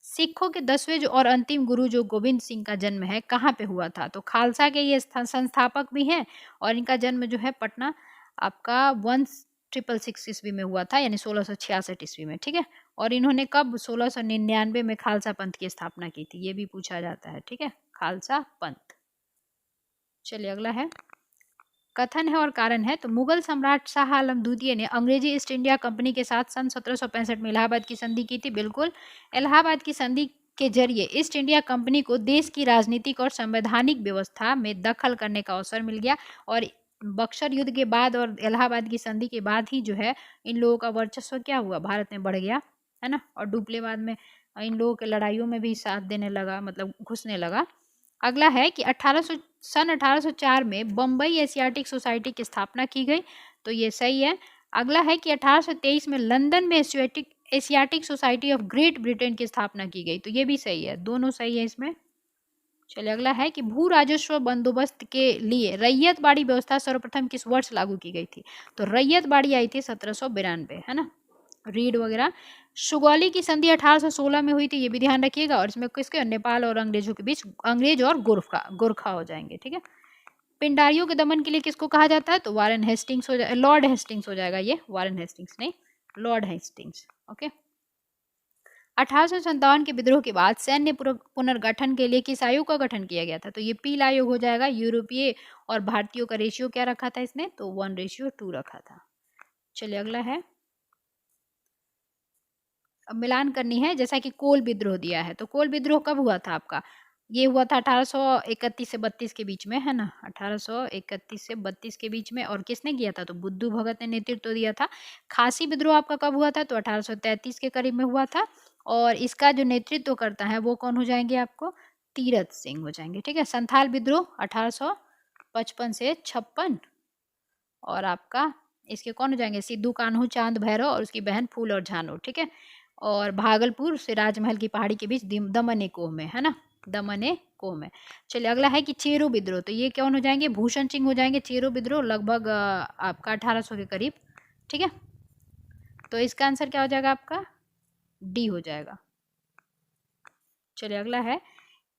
सिखों के 10वें जो और अंतिम गुरु जो गोविंद सिंह का जन्म है कहाँ पे हुआ था, तो खालसा के ये संस्थापक भी हैं और इनका जन्म जो है पटना आपका 1666 ईस्वी में हुआ था, यानी 1666 ईस्वी में, ठीक है। और इन्होंने कब 1699 में खालसा पंथ की स्थापना की थी, ये भी पूछा जाता है, ठीक है, खालसा पंथ। चलिए अगला है कथन है और कारण है, तो मुगल सम्राट शाह आलम द्वितीय ने अंग्रेजी ईस्ट इंडिया कंपनी के साथ सन 1765 में इलाहाबाद की संधि की थी, बिल्कुल। इलाहाबाद की संधि के जरिए ईस्ट इंडिया कंपनी को देश की राजनीतिक और संवैधानिक व्यवस्था में दखल करने का अवसर मिल गया। और बक्सर युद्ध के बाद और इलाहाबाद की संधि के बाद ही जो है इन लोगों का वर्चस्व क्या हुआ, भारत में बढ़ गया, है ना। और डुप्लेबाद में इन लोगों के लड़ाइयों में भी साथ देने लगा, मतलब घुसने लगा। अगला है कि सन 1804 में बम्बई एशियाटिक सोसाइटी की स्थापना की गई, तो ये सही है। अगला है कि 1823 में लंदन में Asiatic society of great Britain की स्थापना की गई, तो ये भी सही है, दोनों सही है इसमें। चलिए अगला है कि भू राजस्व बंदोबस्त के लिए रैयत बाड़ी व्यवस्था सर्वप्रथम किस वर्ष लागू की गई थी, तो रैयत बाड़ी आई थी 1792, है ना, रीड वगैरह। सुगौली की संधि 1816 में हुई थी, ये भी ध्यान रखिएगा। और इसमें किसके, नेपाल और अंग्रेजों के बीच, अंग्रेज और गोरखा हो जाएंगे, ठीक है। पिंडारियों के दमन के लिए किसको कहा जाता है, तो वारेन हेस्टिंग्स हो जाए, लॉर्ड हेस्टिंग्स हो जाएगा, ये वारेन हेस्टिंग्स नहीं, लॉर्ड हेस्टिंग्स, ओके। 1857 के विद्रोह के बाद सैन्य पुनर्गठन के लिए किस आयोग का गठन किया गया था? तो ये पील आयोग हो जाएगा। यूरोपीय और भारतीयों का रेशियो क्या रखा था इसने? तो 1:2 रखा था। चलिए अगला है, अब मिलान करनी है। जैसा कि कोल विद्रोह दिया है, तो कोल विद्रोह कब हुआ था आपका? ये हुआ था 1831 से 32 के बीच में, है ना, 1831 से 32 के बीच में। और किसने किया था? तो बुद्धू भगत ने नेतृत्व दिया था। खासी विद्रोह आपका कब हुआ था? तो 1833 के करीब में हुआ था। और इसका जो नेतृत्व करता है वो कौन हो जाएंगे आपको? तीरथ सिंह हो जाएंगे। ठीक है। संथाल विद्रोह 1855 से 56। और आपका इसके कौन हो जाएंगे? सिद्धू कान्हू चांद भैरव और उसकी बहन फूल और झानो। ठीक है। और भागलपुर से राजमहल की पहाड़ी के बीच दमन कोह में, है ना, दमन कोह में। चलिए अगला है कि चेरो विद्रोह, तो ये कौन हो जाएंगे? भूषण सिंह हो जाएंगे। चेरो विद्रोह लगभग आपका 1800 के करीब। ठीक है। तो इसका आंसर क्या हो जाएगा आपका? डी हो जाएगा। चलिए अगला है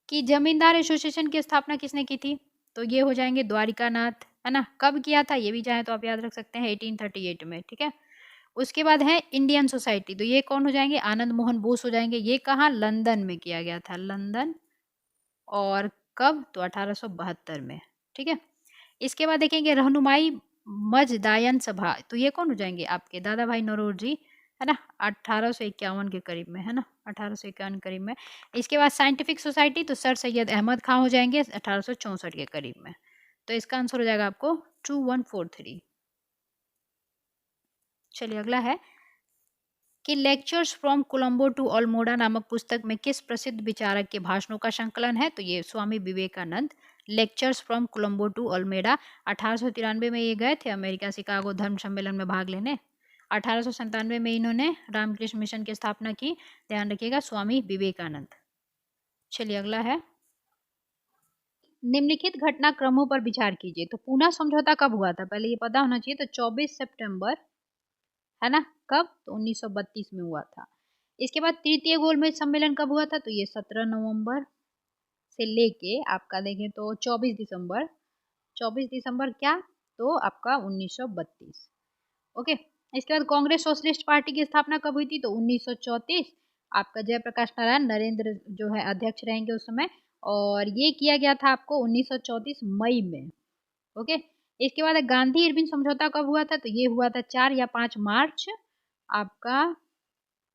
कि जमींदार एसोसिएशन की स्थापना किसने की थी? तो ये हो जाएंगे द्वारिका नाथ, है ना। कब किया था ये भी चाहे तो आप याद रख सकते हैं, 1838 में। ठीक है। उसके बाद है इंडियन सोसाइटी, तो ये कौन हो जाएंगे? आनंद मोहन बोस हो जाएंगे। ये कहाँ? लंदन में किया गया था, लंदन। और कब? तो 1872 में। ठीक है। इसके बाद देखेंगे रहनुमाई मजदायन सभा, तो ये कौन हो जाएंगे? आपके दादा भाई नौरोजी, है ना, 1851 के करीब में, है ना, 1851 करीब में। इसके बाद साइंटिफिक सोसाइटी, तो सर सैयद अहमद खां हो जाएंगे 1864 के करीब में। तो इसका आंसर हो जाएगा आपको 2143। चलिए अगला है कि lectures from Colombo to Almora नामक पुस्तक में किस प्रसिद्ध विचारक के भाषणों का संकलन है? तो ये Swami Vivekananda. Lectures from Colombo to Almora, 1893 में ये गए थे अमेरिका शिकागो धर्म सम्मेलन में भाग लेने। 1897 में इन्होंने रामकृष्ण मिशन की स्थापना की। ध्यान रखिएगा, स्वामी विवेकानंद। चलिए अगला है, निम्नलिखित घटनाक्रमों पर विचार कीजिए। तो पूना समझौता कब हुआ था? पहले ये पता होना चाहिए। तो 24 सितंबर, है ना, कब? तो 1932 में हुआ था। इसके बाद तृतीय गोलमेज सम्मेलन कब हुआ था? तो ये 17 नवंबर से लेके आपका देखें तो 24 दिसंबर, 24 दिसंबर क्या? तो आपका 1932। ओके। इसके बाद कांग्रेस सोशलिस्ट पार्टी की स्थापना कब हुई थी? तो 1934। आपका जयप्रकाश नारायण नरेंद्र जो है अध्यक्ष रहेंगे उस समय। और ये किया गया था आपको 1934 मई में। ओके। इसके बाद गांधी इरविन समझौता कब हुआ था? तो ये हुआ था 4 या 5 मार्च आपका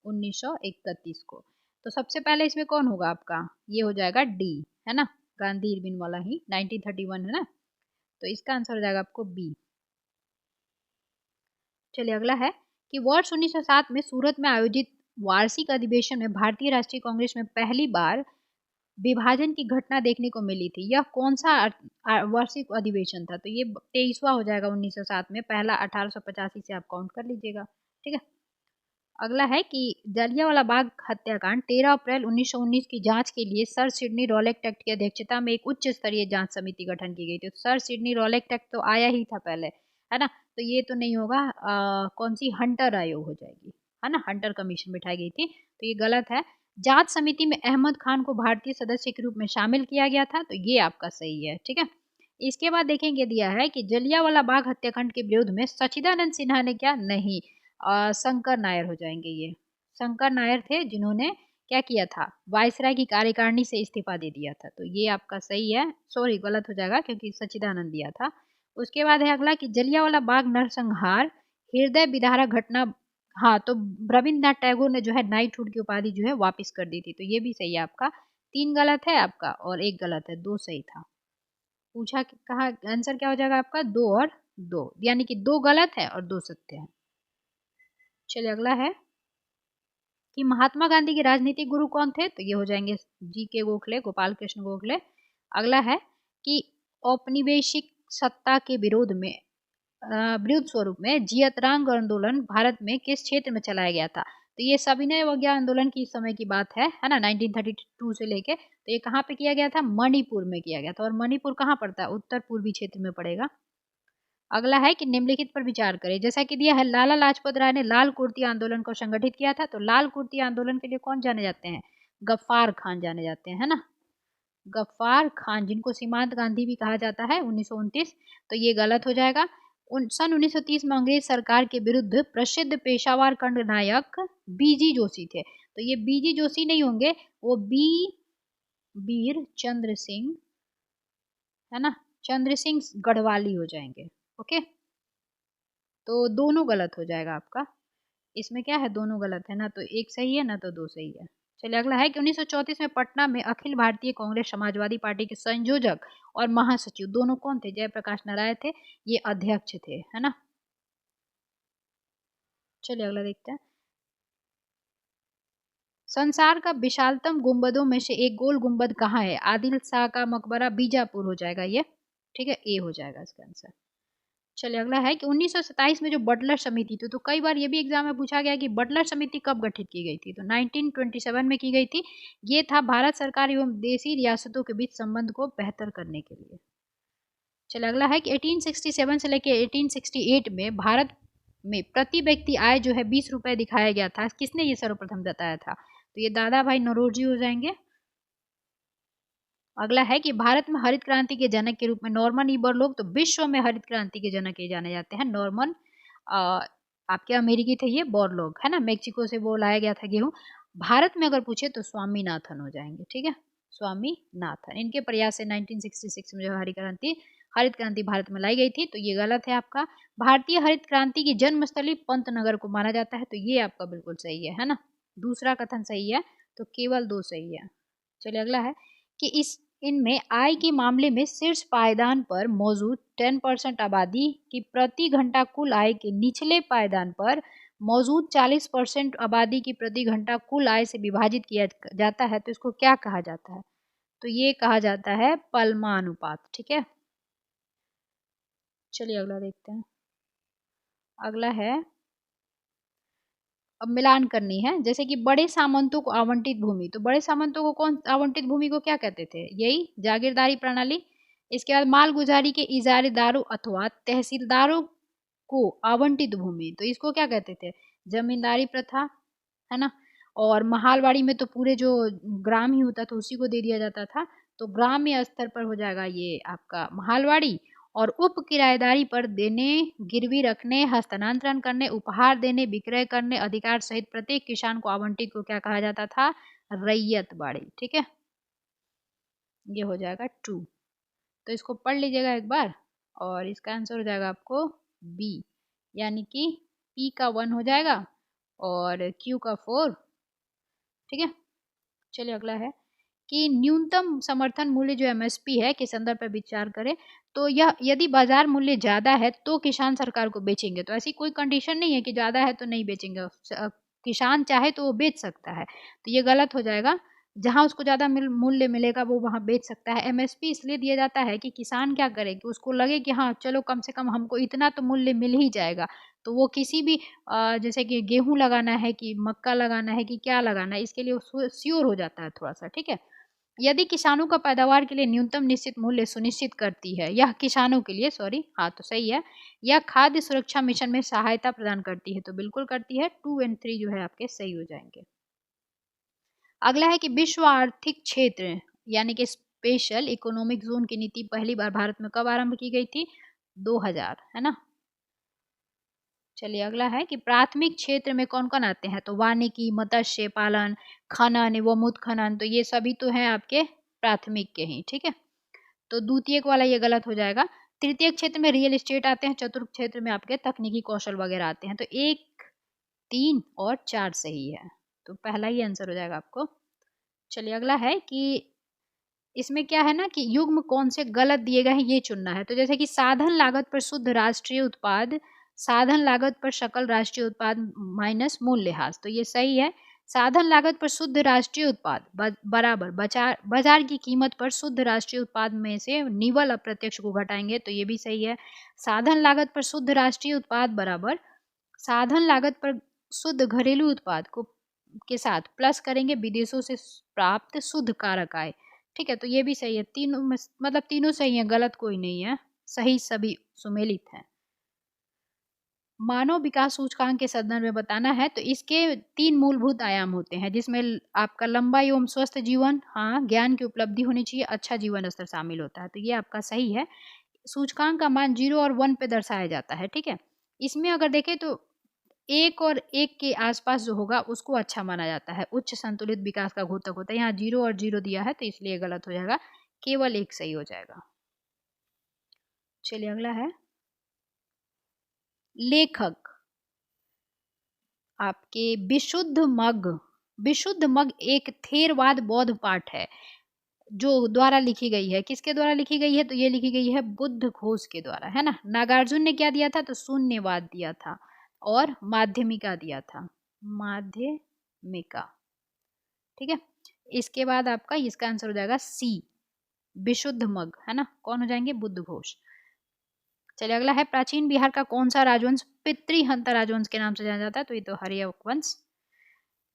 1931 को। तो सबसे पहले इसमें कौन होगा आपका? ये हो जाएगा डी, है ना, गांधी इरविन वाला ही 1931, है ना। तो इसका आंसर हो जाएगा आपको बी। चलिए अगला है कि वर्ष 1907 में सूरत में आयोजित वार्षिक अधिवेशन में भारतीय राष्ट्रीय कांग्रेस में पहली बार विभाजन की घटना देखने को मिली थी। यह कौन सा वार्षिक अधिवेशन था? तो ये 23वां हो जाएगा 1907 में। पहला 1885 से आप काउंट कर लीजिएगा। ठीक है। अगला है कि जलियांवाला बाग हत्याकांड 13 अप्रैल 1919 की जांच के लिए सर सिडनी रॉलेट एक्ट की अध्यक्षता में एक उच्च स्तरीय जांच समिति गठन की गई थी। तो सर सिडनी रॉलेट एक्ट तो आया ही था पहले, है ना, तो ये तो नहीं होगा। कौन सी? हंटर आयोग हो जाएगी, है ना, हंटर कमीशन बिठाई गई थी, तो ये गलत है। जांच समिति में अहमद खान को भारतीय सदस्य के रूप में शामिल किया गया था, तो ये आपका सही है। ठीक है। इसके बाद देखेंगे दिया है कि जलियांवाला बाग हत्याकांड के विरोध में सच्चिदानंद सिन्हा ने क्या? नहीं, शंकर नायर हो जाएंगे। ये शंकर नायर थे जिन्होंने क्या किया था? वायसराय की कार्यकारिणी से इस्तीफा दे दिया था, तो ये आपका सही है। सॉरी, गलत हो जाएगा क्योंकि सच्चिदानंद दिया था। उसके बाद है अगला कि जलियांवाला बाग नरसंहार हृदय विदारक घटना, हाँ, तो रविन्द्रनाथ टैगोर ने जो है नाइटहुड की उपाधि जो है वापस कर दी थी, तो ये भी सही है आपका। 3 गलत है आपका और 1 गलत है, 2 सही था। पूछा कहा आंसर क्या हो जाएगा आपका? 2 और 2, यानी कि 2 गलत है और 2 सत्य है। चलिए अगला है कि महात्मा गांधी के राजनीतिक गुरु कौन थे? तो ये हो जाएंगे जी के गोखले, गोपाल कृष्ण गोखले। अगला है कि औपनिवेशिक सत्ता के विरुद्ध स्वरूप में जियतरांग आंदोलन भारत में किस क्षेत्र में चलाया गया था? तो ये सविनय अवज्ञा आंदोलन की समय की बात है ना, 1932 से लेके। तो ये कहाँ पे किया गया था? मणिपुर में किया गया था। और मणिपुर कहाँ पड़ता है? उत्तर पूर्वी क्षेत्र में पड़ेगा। अगला है कि निम्नलिखित पर विचार करें। जैसा कि दिया है, लाला लाजपत राय ने लाल कुर्ती आंदोलन को संगठित किया था। तो लाल कुर्ती आंदोलन के लिए कौन जाने जाते हैं? गफ्फार खान जाने जाते हैं, है ना, गफ्फार खान, जिनको सीमांत गांधी भी कहा जाता है, 1929। तो ये गलत हो जाएगा। सन 1930 में अंग्रेज सरकार के विरुद्ध प्रसिद्ध पेशावर कंड नायक बीजी जोशी थे। तो ये बीजी जोशी नहीं होंगे, वो बीर चंद्र सिंह, है ना, चंद्र सिंह गढ़वाली हो जाएंगे। ओके, तो दोनों गलत हो जाएगा आपका। इसमें क्या है, दोनों गलत है ना, तो एक सही है ना तो दो सही है। चलिए अगला है कि 1934 में पटना में अखिल भारतीय कांग्रेस समाजवादी पार्टी के संयोजक और महासचिव दोनों कौन थे? जयप्रकाश नारायण थे, ये अध्यक्ष थे, है ना। चलिए अगला देखते हैं। संसार का विशालतम गुंबदों में से एक गोल गुंबद कहाँ है? आदिल शाह का मकबरा, बीजापुर हो जाएगा ये, ठीक है, ए हो जाएगा इसका आंसर। चलिए अगला है कि 1927 में जो बटलर समिति थी, तो कई बार ये भी एग्जाम में पूछा गया कि बटलर समिति कब गठित की गई थी, तो 1927 में की गई थी। ये था भारत सरकार एवं देशी रियासतों के बीच संबंध को बेहतर करने के लिए। चलिए अगला है कि 1867 से लेकर 1868 में भारत में प्रति व्यक्ति आय जो है 20 रुपए दिखाया गया था। किसने ये सर्वप्रथम बताया था? तो ये दादा भाई नौरोजी हो जाएंगे। अगला है कि भारत में हरित क्रांति के जनक के रूप में नॉर्मन इबरलोग, तो विश्व में हरित क्रांति के जनक ये जाने जाते हैं नॉर्मन, आपके अमेरिकी थे ये बोरलोग, है ना, मेक्सिको से वो लाया गया था गेहूं। भारत में अगर पूछे तो स्वामीनाथन हो जाएंगे, ठीक है, स्वामीनाथन। इनके प्रयास से 1966 में जो हरित क्रांति भारत में लाई गई थी, तो ये गलत है आपका। भारतीय हरित क्रांति की जन्मस्थली पंतनगर को माना जाता है, तो ये आपका बिल्कुल सही है ना, दूसरा कथन सही है, तो केवल दो सही है। चलिए अगला है कि इनमें आय के मामले में शीर्ष पायदान पर मौजूद 10% आबादी की प्रति घंटा कुल आय के निचले पायदान पर मौजूद 40% आबादी की प्रति घंटा कुल आय से विभाजित किया जाता है, तो इसको क्या कहा जाता है? तो ये कहा जाता है पलमानुपात, ठीक है। चलिए अगला देखते हैं। अगला है, अब मिलान करनी है, जैसे कि बड़े सामंतों को आवंटित भूमि, तो बड़े सामंतों को कौन आवंटित भूमि को क्या कहते थे? यही जागीरदारी प्रणाली। इसके बाद मालगुजारी के इजारेदारों अथवा तहसीलदारों को आवंटित भूमि, तो इसको क्या कहते थे? जमींदारी प्रथा, है ना। और महालवाड़ी में तो पूरे जो ग्राम ही होता था उसी को दे दिया जाता था, तो ग्राम्य स्तर पर हो जाएगा ये आपका महालवाड़ी। और उप किराएदारी पर देने, गिरवी रखने, हस्तांतरण करने, उपहार देने, विक्रय करने अधिकार सहित प्रत्येक किसान को आवंटित को क्या कहा जाता था? रैयत बाड़ी, ठीक है, ये हो जाएगा ट्रू। तो इसको पढ़ लीजिएगा एक बार, और इसका आंसर हो जाएगा आपको बी, यानी कि पी का 1 हो जाएगा और क्यू का 4, ठीक है। चलिए अगला है कि न्यूनतम समर्थन मूल्य जो एमएसपी है के संदर्भ पर विचार करें, तो यह यदि बाजार मूल्य ज़्यादा है तो किसान सरकार को बेचेंगे, तो ऐसी कोई कंडीशन नहीं है कि ज़्यादा है तो नहीं बेचेंगे, किसान चाहे तो वो बेच सकता है, तो ये गलत हो जाएगा। जहाँ उसको ज़्यादा मूल्य मिलेगा वो वहाँ बेच सकता है। एमएसपी इसलिए दिया जाता है कि किसान क्या करे कि उसको लगे कि हाँ चलो कम से कम हमको इतना तो मूल्य मिल ही जाएगा, तो वो किसी भी जैसे कि गेहूं लगाना है कि मक्का लगाना है कि क्या लगाना है, इसके लिए श्योर हो जाता है थोड़ा सा, ठीक है। यदि किसानों का पैदावार के लिए न्यूनतम निश्चित मूल्य सुनिश्चित करती है, यह किसानों के लिए, सॉरी हाँ तो सही है, यह खाद्य सुरक्षा मिशन में सहायता प्रदान करती है, तो बिल्कुल करती है, 2 और 3 जो है आपके सही हो जाएंगे। अगला है कि विश्व आर्थिक क्षेत्र यानी कि स्पेशल इकोनॉमिक जोन की नीति पहली बार भारत में कब आरंभ की गई थी? 2000, है ना। चलिए अगला है कि प्राथमिक क्षेत्र में कौन कौन आते हैं, तो वानिकी, मत्स्य पालन, खनन एवं उत्खनन, तो ये सभी तो हैं आपके प्राथमिक के ही, ठीक है। तो द्वितीयक वाला ये गलत हो जाएगा। तृतीय क्षेत्र में रियल एस्टेट आते हैं, चतुर्थ क्षेत्र में आपके तकनीकी कौशल वगैरह आते हैं, तो 1, 3 और 4 सही है, तो पहला ही आंसर हो जाएगा आपको। चलिए अगला है कि इसमें क्या है ना कि युग्म कौन से गलत दिए गए हैं ये चुनना है, तो जैसे कि साधन लागत पर शुद्ध राष्ट्रीय उत्पाद, साधन लागत पर सकल राष्ट्रीय उत्पाद माइनस मूल्यह्रास, तो ये सही है। साधन लागत पर शुद्ध राष्ट्रीय उत्पाद बराबर बाजार की कीमत पर शुद्ध राष्ट्रीय उत्पाद में से निवल अप्रत्यक्ष को घटाएंगे, तो ये भी सही है। साधन लागत पर शुद्ध राष्ट्रीय उत्पाद बराबर साधन लागत पर शुद्ध घरेलू उत्पाद को के साथ प्लस करेंगे विदेशों से प्राप्त शुद्ध कारक आय, ठीक है, तो ये भी सही है। तीनों मतलब तीनों सही है, गलत कोई नहीं है, सही सभी सुमेलित हैं। मानव विकास सूचकांक के संदर्भ में बताना है, तो इसके 3 मूलभूत आयाम होते हैं, जिसमें आपका लंबा एवं स्वस्थ जीवन, हाँ ज्ञान की उपलब्धि होनी चाहिए, अच्छा जीवन स्तर शामिल होता है, तो ये आपका सही है। सूचकांक का मान 0 और 1 पे दर्शाया जाता है, ठीक है। इसमें अगर देखें तो एक और एक के आसपास जो होगा उसको अच्छा माना जाता है, उच्च संतुलित विकास का घोतक होता है। यहाँ 0 और 0 दिया है तो इसलिए गलत हो जाएगा, केवल एक सही हो जाएगा। चलिए अगला है लेखक आपके विशुद्ध मग एक थेरवाद बौद्ध पाठ है जो द्वारा लिखी गई है। किसके द्वारा लिखी गई है? तो ये लिखी गई है बुद्ध घोष के द्वारा, है ना। नागार्जुन ने क्या दिया था? तो शून्यवाद दिया था और माध्यमिका दिया था, माध्यमिका। ठीक है, इसके बाद आपका इसका आंसर हो जाएगा सी, विशुद्ध मग, है ना। कौन हो जाएंगे? बुद्ध घोष। चलिए अगला है प्राचीन बिहार का कौन सा राजवंश पितृहंता राजवंश के नाम से जाना जाता है? तो ये तो हर्यक वंश।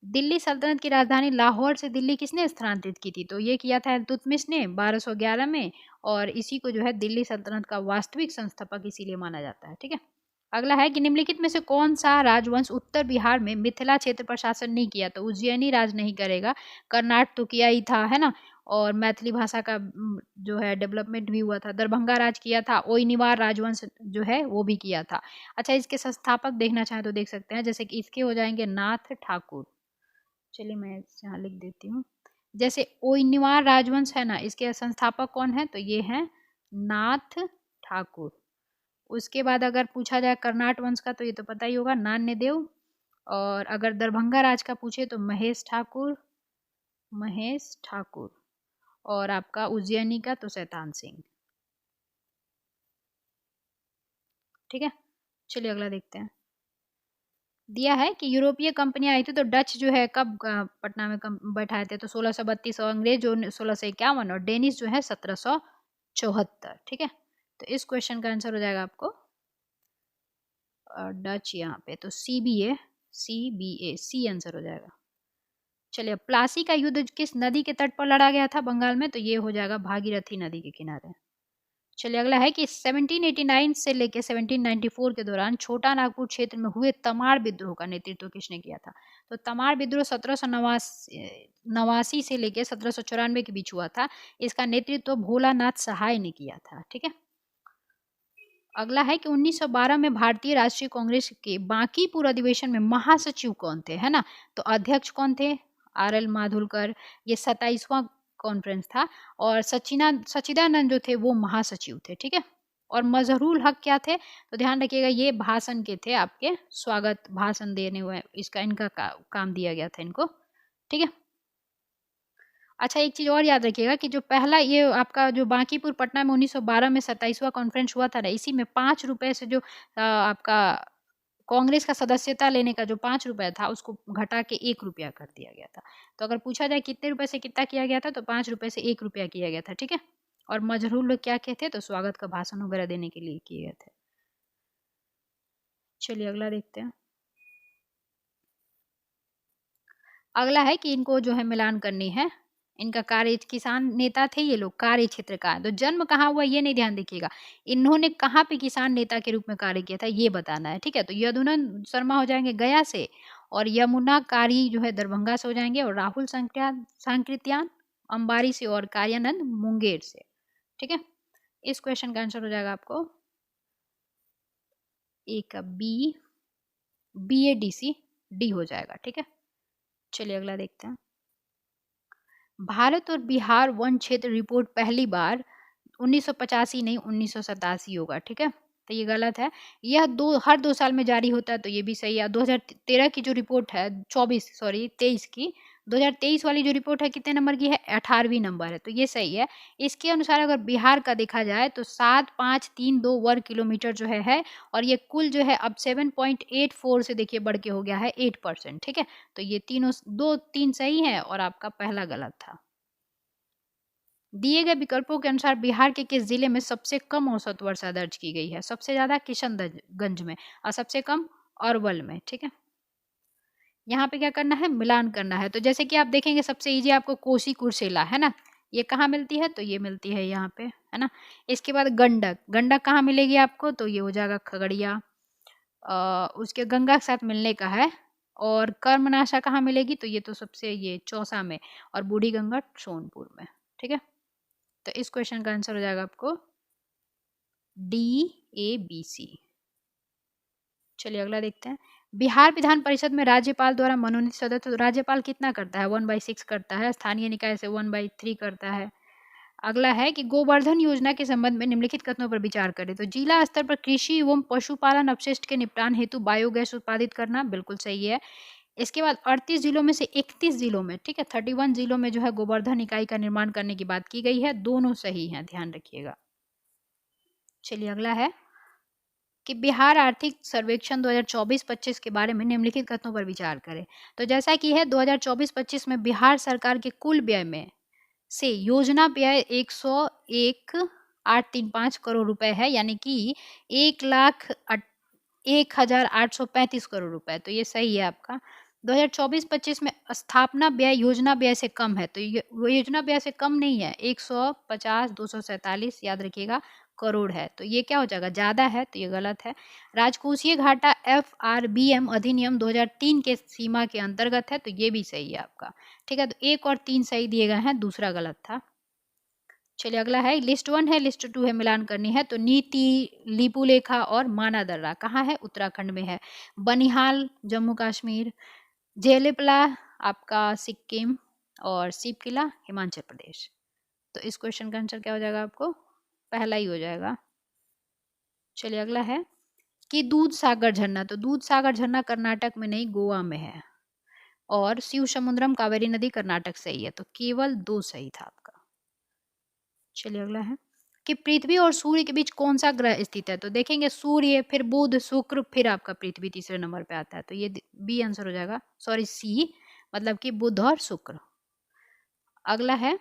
दिल्ली सल्तनत की राजधानी लाहौर से दिल्ली किसने स्थानांतरित की थी? तो ये किया था इल्तुतमिश ने 1211 में, और इसी को जो है दिल्ली सल्तनत का वास्तविक संस्थापक इसीलिए माना जाता है। ठीक है, अगला है कि निम्नलिखित में से कौन सा राजवंश उत्तर बिहार में मिथिला क्षेत्र पर शासन नहीं किया? तो उज्जैनी राज नहीं करेगा, कर्नाट तो किया ही था, है ना, और मैथिली भाषा का जो है डेवलपमेंट भी हुआ था। दरभंगा राज किया था, ओइनिवार राजवंश जो है वो भी किया था। अच्छा, इसके संस्थापक देखना चाहें तो देख सकते हैं, जैसे कि इसके हो जाएंगे नाथ ठाकुर। चलिए मैं यहाँ लिख देती हूँ। जैसे ओइनिवार राजवंश है ना, इसके संस्थापक कौन है? तो ये हैं नाथ ठाकुर। उसके बाद अगर पूछा जाए कर्नाट वंश का तो ये तो पता ही होगा, नान्यदेव। और अगर दरभंगा राज का पूछे तो महेश ठाकुर, महेश ठाकुर। और आपका उज्जैनी का तो शैतान सिंह। ठीक है, चलिए अगला देखते हैं। दिया है कि यूरोपीय कंपनियां आई थी तो डच जो है कब पटना में बैठाए थे? तो 1632, और अंग्रेज जो 1651, और डेनिश जो है 1774। ठीक है, तो इस क्वेश्चन का आंसर हो जाएगा आपको डच यहाँ पे, तो सी आंसर हो जाएगा। चलिए, प्लासी का युद्ध किस नदी के तट पर लड़ा गया था बंगाल में? तो ये हो जाएगा भागीरथी नदी के किनारे। चलिए अगला है कि 1789 से लेकर 1794 के दौरान छोटा नागपुर क्षेत्र में हुए तमाड़ विद्रोह का नेतृत्व किसने किया था? तो तमाड़ विद्रोह 1789 से लेकर 1794 के बीच हुआ था। इसका नेतृत्व भोलानाथ सहाय ने किया था। ठीक है, अगला है कि 1912 में भारतीय राष्ट्रीय कांग्रेस के बांकीपुर अधिवेशन में महासचिव कौन थे, है ना। तो अध्यक्ष कौन थे? RL माधुरकर। ये 27वां कॉन्फ्रेंस था, और सच्चिदानंद जो थे वो महासचिव थे। ठीक है, और मजहरूल हक क्या थे? तो ध्यान रखिएगा, ये भाषण के थे, आपके स्वागत भाषण देने हुए, इसका इनका काम दिया गया था इनको। ठीक है, अच्छा एक चीज़ और याद रखिएगा कि जो पहला ये आपका जो बांकीपुर पटना में 1912 में 27वां कॉन्फ्रेंस हुआ था ना, इसी में 5 रुपए से जो आपका कांग्रेस का सदस्यता लेने का जो 5 रुपया था उसको घटा के 1 रुपया कर दिया गया था। तो अगर पूछा जाए कितने रुपए से कितना किया गया था, तो 5 रुपए से 1 रुपया किया गया था। ठीक है, और मजहरूल लोग क्या कहते? तो स्वागत का भाषण वगैरह देने के लिए किए गए थे। चलिए अगला देखते हैं। अगला है कि इनको जो है मिलान करनी है। इनका कार्य, किसान नेता थे ये लोग, कार्य क्षेत्र का है। तो जन्म कहाँ हुआ ये नहीं ध्यान देखिएगा, इन्होंने कहाँ पे किसान नेता के रूप में कार्य किया था ये बताना है। ठीक है, तो यदुनंद शर्मा हो जाएंगे गया से, और यमुना कारी जो है दरभंगा से हो जाएंगे, और राहुल सांकृत्यान अंबारी से, और कार्यानंद मुंगेर से। ठीक है, इस क्वेश्चन का आंसर हो जाएगा आपको ए का BADC डी हो जाएगा। ठीक है, चलिए अगला देखते हैं। भारत और बिहार वन क्षेत्र रिपोर्ट पहली बार 1985 नहीं 1987 होगा। ठीक है, तो ये गलत है। यह हर 2 साल में जारी होता है, तो ये भी सही है। 2013 की जो रिपोर्ट है 23 की 2023 वाली जो रिपोर्ट है कितने नंबर की है? 18वीं नंबर है, तो ये सही है। इसके अनुसार अगर बिहार का देखा जाए तो 7532 वर्ग किलोमीटर जो है, और ये कुल जो है अब 7.84 से देखिए बढ़ के हो गया है 8%। ठीक है, तो ये तीनों 2-3 सही है, और आपका पहला गलत था। दिए गए विकल्पों के अनुसार बिहार के किस जिले में सबसे कम औसत वर्षा दर्ज की गई है? सबसे ज्यादा किशनगंज में, और सबसे कम अरवल में। ठीक है, यहाँ पे क्या करना है? मिलान करना है। तो जैसे कि आप देखेंगे सबसे इजी आपको कोसी कुर्सेला, है ना, ये कहाँ मिलती है? तो ये मिलती है यहाँ पे, है ना। इसके बाद गंडक, गंडक कहाँ मिलेगी आपको? तो ये हो जाएगा खगड़िया, उसके गंगा के साथ मिलने का है। और कर्मनाशा कहाँ मिलेगी? तो ये तो सबसे ये चौसा में, और बूढ़ी गंगा सोनपुर में। ठीक है, तो इस क्वेश्चन का आंसर हो जाएगा आपको DABC। चलिए अगला देखते हैं। बिहार विधान परिषद में राज्यपाल द्वारा मनोनीत सदस्य, तो राज्यपाल कितना करता है, 1/6 करता है, स्थानीय निकाय से 1/3 करता है। अगला है कि गोवर्धन योजना के संबंध में निम्नलिखित कथनों पर विचार करें। तो जिला स्तर पर कृषि एवं पशुपालन अपशिष्ट के निपटान हेतु बायोगैस उत्पादित करना, बिल्कुल सही है। इसके बाद 38 जिलों में से 31 जिलों में, ठीक है, 31 जिलों में जो है गोवर्धन इकाई का निर्माण करने की बात की गई है, दोनों सही हैं, ध्यान रखिएगा। चलिए अगला है कि बिहार आर्थिक सर्वेक्षण 2024-25 के बारे में निम्नलिखित कथनों पर विचार करें। तो जैसा कि है 2024-25 में बिहार सरकार के कुल व्यय में से योजना व्यय 101,835 करोड़ रुपए है, यानी कि 1,01,835 करोड़ रुपए, तो ये सही है आपका। 2024-25 में स्थापना व्यय योजना व्यय से कम है, तो ये योजना व्यय से कम नहीं है, 150,247 याद रखिएगा करोड़ है, तो ये क्या हो जाएगा, ज़्यादा है, तो ये गलत है। राजकोषीय घाटा FRBM अधिनियम 2003 के सीमा के अंतर्गत है, तो ये भी सही है आपका, ठीक है। तो 1 और 3 सही दिए गए हैं, दूसरा गलत था। चलिए अगला है, लिस्ट 1 है, लिस्ट 2 है, मिलान करनी है। तो नीति, लिपुलेखा और माना दर्रा कहाँ है, उत्तराखंड में है। बनिहाल जम्मू कश्मीर, जेलेपला आपका सिक्किम और सिपकिला हिमाचल प्रदेश। तो इस क्वेश्चन का आंसर क्या हो जाएगा आपको, पहला ही हो जाएगा। चलिए अगला है कि दूध सागर झरना, तो दूध सागर झरना कर्नाटक में नहीं, गोवा में है। और शिव समुद्रम कावेरी नदी कर्नाटक से ही है, तो केवल 2 सही था आपका। चलिए अगला है कि पृथ्वी और सूर्य के बीच कौन सा ग्रह स्थित है। तो देखेंगे सूर्य, फिर बुध, शुक्र, फिर आपका पृथ्वी तीसरे नंबर पे आता है, तो ये बी आंसर हो जाएगा, सॉरी सी, मतलब कि बुध और शुक्र। अगला है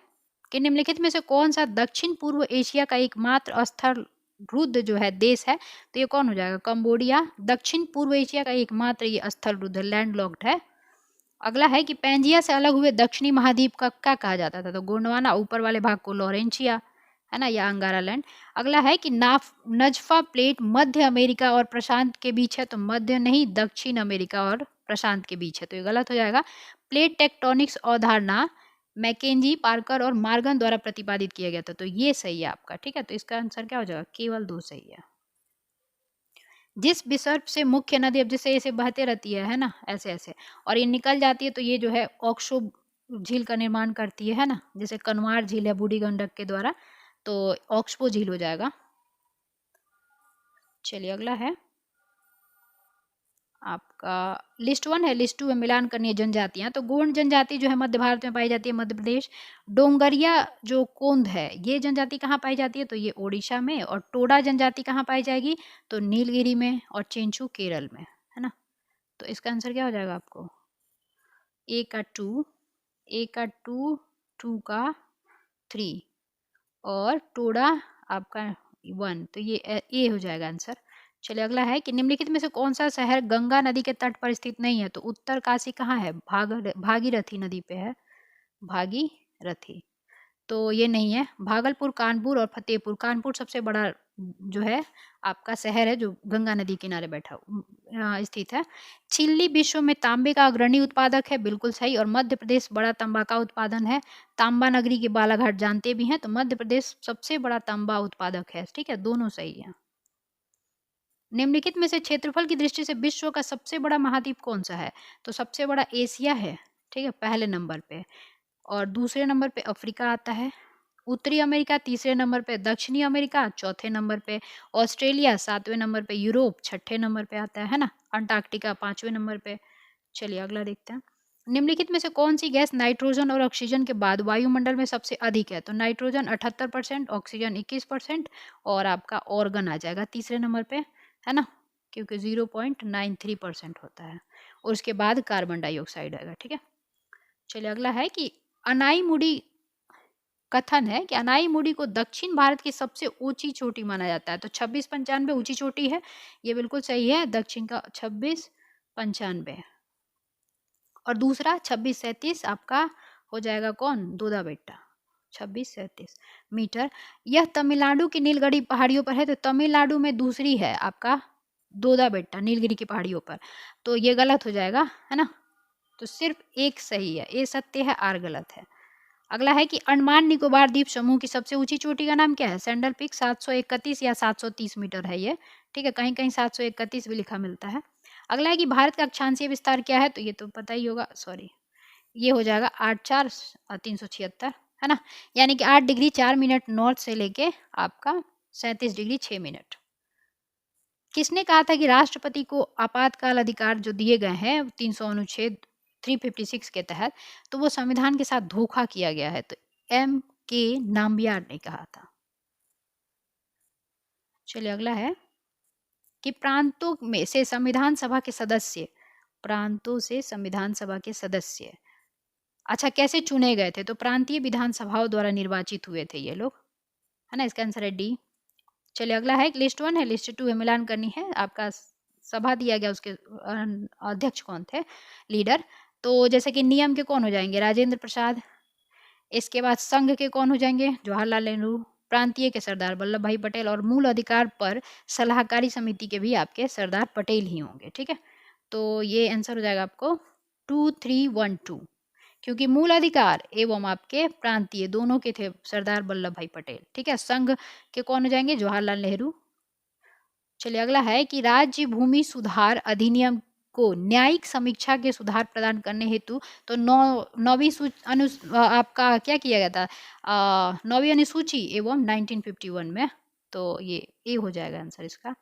कि निम्नलिखित में से कौन सा दक्षिण पूर्व एशिया का एकमात्र स्थल रुद्ध जो है देश है, तो ये कौन हो जाएगा, कंबोडिया। दक्षिण पूर्व एशिया का एकमात्र ये स्थल रुद्ध लैंडलॉक्ड है। अगला है कि पैंजिया से अलग हुए दक्षिणी महाद्वीप का क्या कहा जाता था, तो गोंडवाना, ऊपर वाले भाग को लॉरेंशिया, है ना, या अंगारा लैंड। अगला है कि नजफा प्लेट मध्य अमेरिका और प्रशांत के बीच है, तो मध्य नहीं, दक्षिण अमेरिका और प्रशांत के बीच है, तो ये गलत हो जाएगा। प्लेट टेक्टोनिक्स अवधारणा मैकेंजी, पार्कर और मार्गन द्वारा प्रतिपादित किया गया था, तो ये सही है आपका, ठीक है। तो इसका आंसर क्या हो जाएगा, केवल 2 सही है। जिस विसर्प से मुख्य नदी, अब जैसे ऐसे बहते रहती है ना, ऐसे ऐसे, और ये निकल जाती है, तो ये जो है ऑक्सो झील का निर्माण करती है ना, जैसे कनवार झील है बूढ़ी गंडक के द्वारा, तो ऑक्सबो झील हो जाएगा। चलिए अगला है आपका लिस्ट 1 है, लिस्ट 2 में मिलान करनी है जनजातियां। तो गोंड जनजाति जो है मध्य भारत में पाई जाती है, मध्य प्रदेश। डोंगरिया जो कोंद है, ये जनजाति कहाँ पाई जाती है, तो ये ओडिशा में। और टोडा जनजाति कहाँ पाई जाएगी, तो नीलगिरी में। और चेंचू केरल में, है ना। तो इसका आंसर क्या हो जाएगा आपको, ए का 2, ए का 2, 2 का 3 और टोडा आपका 1, तो ये ए हो जाएगा आंसर। चलिए अगला है कि निम्नलिखित में से कौन सा शहर गंगा नदी के तट पर स्थित नहीं है। तो उत्तर काशी कहाँ है, भागीरथी नदी पे है, भागीरथी, तो ये नहीं है। भागलपुर, कानपुर और फतेहपुर। कानपुर सबसे बड़ा जो है आपका शहर है जो गंगा नदी किनारे बैठा स्थित है। चिल्ली विश्व में तांबे का अग्रणी उत्पादक है, बिल्कुल सही। और मध्य प्रदेश बड़ा तांबा का उत्पादन है। तांबा नगरी के बालाघाट जानते भी हैं, तो मध्य प्रदेश सबसे बड़ा तांबा उत्पादक है, ठीक है, दोनों सही है। निम्नलिखित में से क्षेत्रफल की दृष्टि से विश्व का सबसे बड़ा महाद्वीप कौन सा है। तो सबसे बड़ा एशिया है, ठीक है, पहले नंबर पे। और दूसरे नंबर पे अफ्रीका आता है। उत्तरी अमेरिका तीसरे नंबर पे, दक्षिणी अमेरिका चौथे नंबर पे, ऑस्ट्रेलिया 7वें नंबर पे, यूरोप 6ठे नंबर पे आता है ना, अंटार्कटिका 5वें नंबर पे। चलिए अगला देखते हैं। निम्नलिखित में से कौन सी गैस नाइट्रोजन और ऑक्सीजन के बाद वायुमंडल में सबसे अधिक है। तो नाइट्रोजन 78%, ऑक्सीजन 21% और आपका ऑर्गन आ जाएगा तीसरे नंबर पे, है ना, क्योंकि 0.93% होता है। और उसके बाद कार्बन डाइऑक्साइड आएगा, ठीक है। चलिए अगला है कि अनाईमुडी कथन है कि अनाईमुडी को दक्षिण भारत की सबसे ऊंची चोटी माना जाता है। तो 2695 ऊंची चोटी है, ये बिल्कुल सही है, दक्षिण का 2695। और दूसरा 2637 आपका हो जाएगा कौन, दोदा बेट्टा, 2637 मीटर। यह तमिलनाडु की नीलगिरी पहाड़ियों पर है। तो तमिलनाडु में दूसरी है आपका दोदा बेट्टा, नीलगिरी की पहाड़ियों पर, तो ये गलत हो जाएगा, है ना। तो सिर्फ एक सही है, ए सत्य है, आर गलत है। अगला है कि अंडमान निकोबार द्वीप समूह की सबसे ऊंची चोटी का नाम क्या है। सैंडल पीक 731 या 730 मीटर है ये, ठीक है, कहीं कहीं 731 भी लिखा मिलता है। अगला है कि भारत का अक्षांशीय विस्तार क्या है, तो ये तो पता ही होगा, सॉरी ये हो जाएगा 8,4,376, है ना, यानी कि 8 डिग्री 4 मिनट नॉर्थ से लेके आपका 37 डिग्री 6 मिनट। किसने कहा था कि राष्ट्रपति को आपातकाल अधिकार जो दिए गए हैं 300 अनुच्छेद 356 के तहत, तो वो संविधान के साथ धोखा किया गया है, तो एम के नाम्बियार ने कहा था। चलिए अगला है कि प्रांतों में से संविधान सभा के सदस्य, प्रांतों से संविधान सभा के सदस्य अच्छा कैसे चुने गए थे, तो प्रांतीय विधानसभाओं द्वारा निर्वाचित हुए थे ये लोग, है ना, इसका आंसर है डी। चलिए अगला है लिस्ट 1 है, लिस्ट 2 है, मिलान करनी है, आपका सभा दिया गया उसके अध्यक्ष कौन थे, लीडर, तो जैसे कि नियम के कौन हो जाएंगे, राजेंद्र प्रसाद, इसके बाद संघ के कौन हो जाएंगे, जवाहरलाल नेहरू, प्रांतीय के सरदार वल्लभ भाई पटेल, और मूल अधिकार पर सलाहकारी समिति के भी आपके सरदार पटेल ही होंगे, ठीक है, तो ये आंसर हो जाएगा आपको 2312, क्योंकि मूल अधिकार एवं आपके प्रांतीय दोनों के थे सरदार वल्लभ भाई पटेल, ठीक है, संघ के कौन हो जाएंगे, जवाहरलाल नेहरू। चलिए अगला है कि राज्य भूमि सुधार अधिनियम को न्यायिक समीक्षा के सुधार प्रदान करने हेतु तो नौवीं आपका क्या किया गया था, नौवीं अनुसूची एवं 1951 में, तो ये ए हो जाएगा आंसर इसका।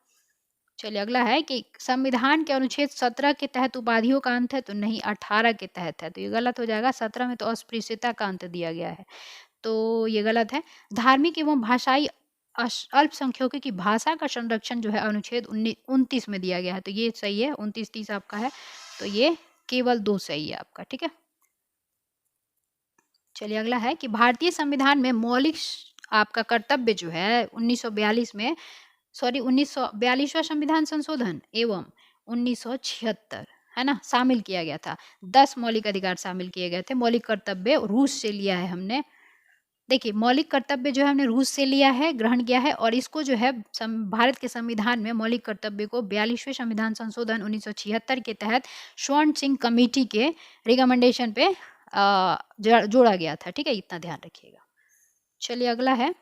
चलिए अगला है कि संविधान के अनुच्छेद 17 के तहत उपाधियों का अंत है, तो नहीं 18 के तहत है, तो ये गलत हो जाएगा, 17 में तो अस्पृश्यता का अंत दिया गया है, तो ये गलत है। धार्मिक एवं भाषाई अल्पसंख्यकों की भाषा का संरक्षण जो है अनुच्छेद 29 में दिया गया है, तो ये सही है, 29-30 आपका है, तो ये केवल 2 सही है आपका, ठीक है। चलिए अगला है कि भारतीय संविधान में मौलिक आपका कर्तव्य जो है 1942 में, सॉरी 1942वां संविधान संशोधन एवं 1976, है ना, शामिल किया गया था, 10 मौलिक अधिकार शामिल किए गए थे, मौलिक कर्तव्य रूस से लिया है हमने, देखिए मौलिक कर्तव्य जो है हमने रूस से लिया है, ग्रहण किया है, और इसको जो है भारत के संविधान में मौलिक कर्तव्य को 42वें संविधान संशोधन 1976 के तहत स्वर्ण सिंह कमेटी के रिकमेंडेशन पे जोड़ा गया था, ठीक है, इतना ध्यान रखिएगा। चलिए अगला है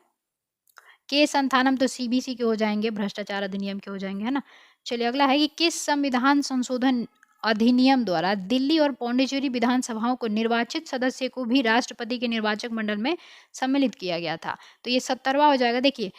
के संथानम, तो सीबीसी के हो जाएंगे, भ्रष्टाचार अधिनियम के हो जाएंगे, है ना। चलिए अगला है कि किस संविधान संशोधन अधिनियम द्वारा दिल्ली और पौंडीचेरी विधानसभाओं को निर्वाचित सदस्य को भी राष्ट्रपति के निर्वाचक मंडल में सम्मिलित किया गया था, तो ये 70वां हो जाएगा। देखिए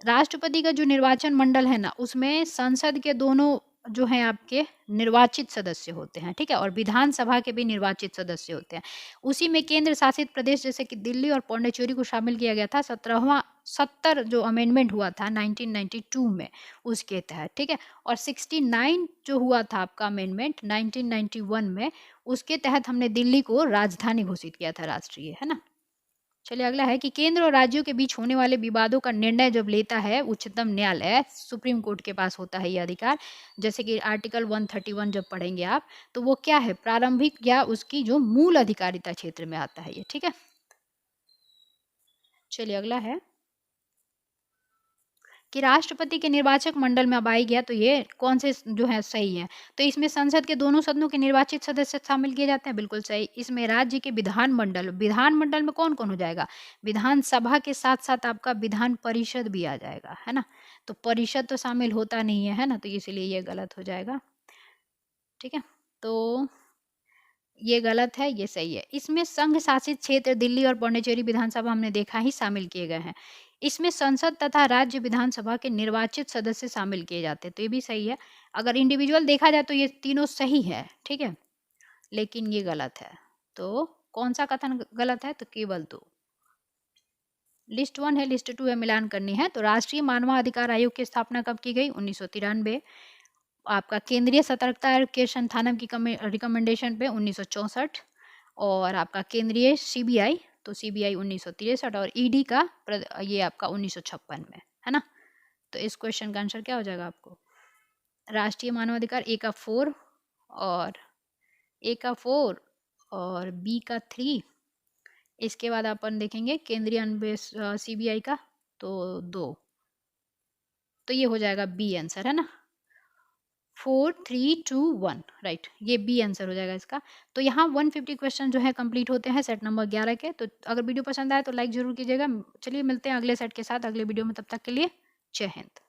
राष्ट्रपति का जो निर्वाचन मंडल है ना, उसमें संसद के दोनों जो हैं आपके निर्वाचित सदस्य होते हैं, ठीक है, और विधानसभा के भी निर्वाचित सदस्य होते हैं, उसी में केंद्र शासित प्रदेश जैसे कि दिल्ली और पौंडीचेरी को शामिल किया गया था 70 जो अमेंडमेंट हुआ था 1992 में, उसके तहत, ठीक है, और 69 जो हुआ था आपका अमेंडमेंट 1991 में, उसके तहत हमने दिल्ली को राजधानी घोषित किया था राष्ट्रीय, है ना। चलिए अगला है कि केंद्र और राज्यों के बीच होने वाले विवादों का निर्णय जब लेता है उच्चतम न्यायालय, सुप्रीम कोर्ट के पास होता है ये अधिकार, जैसे कि आर्टिकल 131 जब पढ़ेंगे आप, तो वो क्या है, प्रारंभिक या उसकी जो मूल अधिकारिता क्षेत्र में आता है ये, ठीक है। चलिए अगला है कि राष्ट्रपति के निर्वाचक मंडल में अब आई गया, तो ये कौन से जो है सही है, तो इसमें संसद के दोनों सदनों के निर्वाचित सदस्य शामिल किए जाते हैं, बिल्कुल सही। इसमें राज्य के विधानमंडल में कौन कौन हो जाएगा, विधानसभा के साथ साथ आपका विधान परिषद भी आ जाएगा, है ना, तो परिषद तो शामिल होता नहीं है ना, तो इसलिए ये गलत हो जाएगा, ठीक है, तो ये गलत है, ये सही है। इसमें संघ शासित क्षेत्र दिल्ली और पौंडीचेरी विधानसभा हमने देखा ही शामिल किए गए हैं, इसमें संसद तथा राज्य विधानसभा के निर्वाचित सदस्य शामिल किए जाते हैं, तो ये भी सही है। अगर इंडिविजुअल देखा जाए तो ये तीनों सही है, ठीक है, लेकिन ये गलत है, तो कौन सा कथन गलत है, तो केवल 2। लिस्ट 1 है, लिस्ट 2 है, मिलान करनी है, तो राष्ट्रीय मानवाधिकार आयोग की स्थापना कब की गई, 1993, आपका केंद्रीय सतर्कता के संस्थानम की रिकमेंडेशन पे 1964, और आपका केंद्रीय सीबीआई, तो सीबीआई 1963, और ईडी का ये आपका 1956 में, है ना। तो इस क्वेश्चन का आंसर क्या हो जाएगा आपको, राष्ट्रीय मानवाधिकार ए का 4 और बी का 3, इसके बाद अपन देखेंगे केंद्रीय अन्वेष सीबीआई का तो 2, तो ये हो जाएगा बी आंसर, है ना, 4 3 2 1, राइट, ये बी आंसर हो जाएगा इसका। तो यहाँ 150 क्वेश्चन जो है कंप्लीट होते हैं सेट नंबर 11 के। तो अगर वीडियो पसंद आए तो लाइक जरूर कीजिएगा। चलिए मिलते हैं अगले सेट के साथ अगले वीडियो में, तब तक के लिए जय हिंद।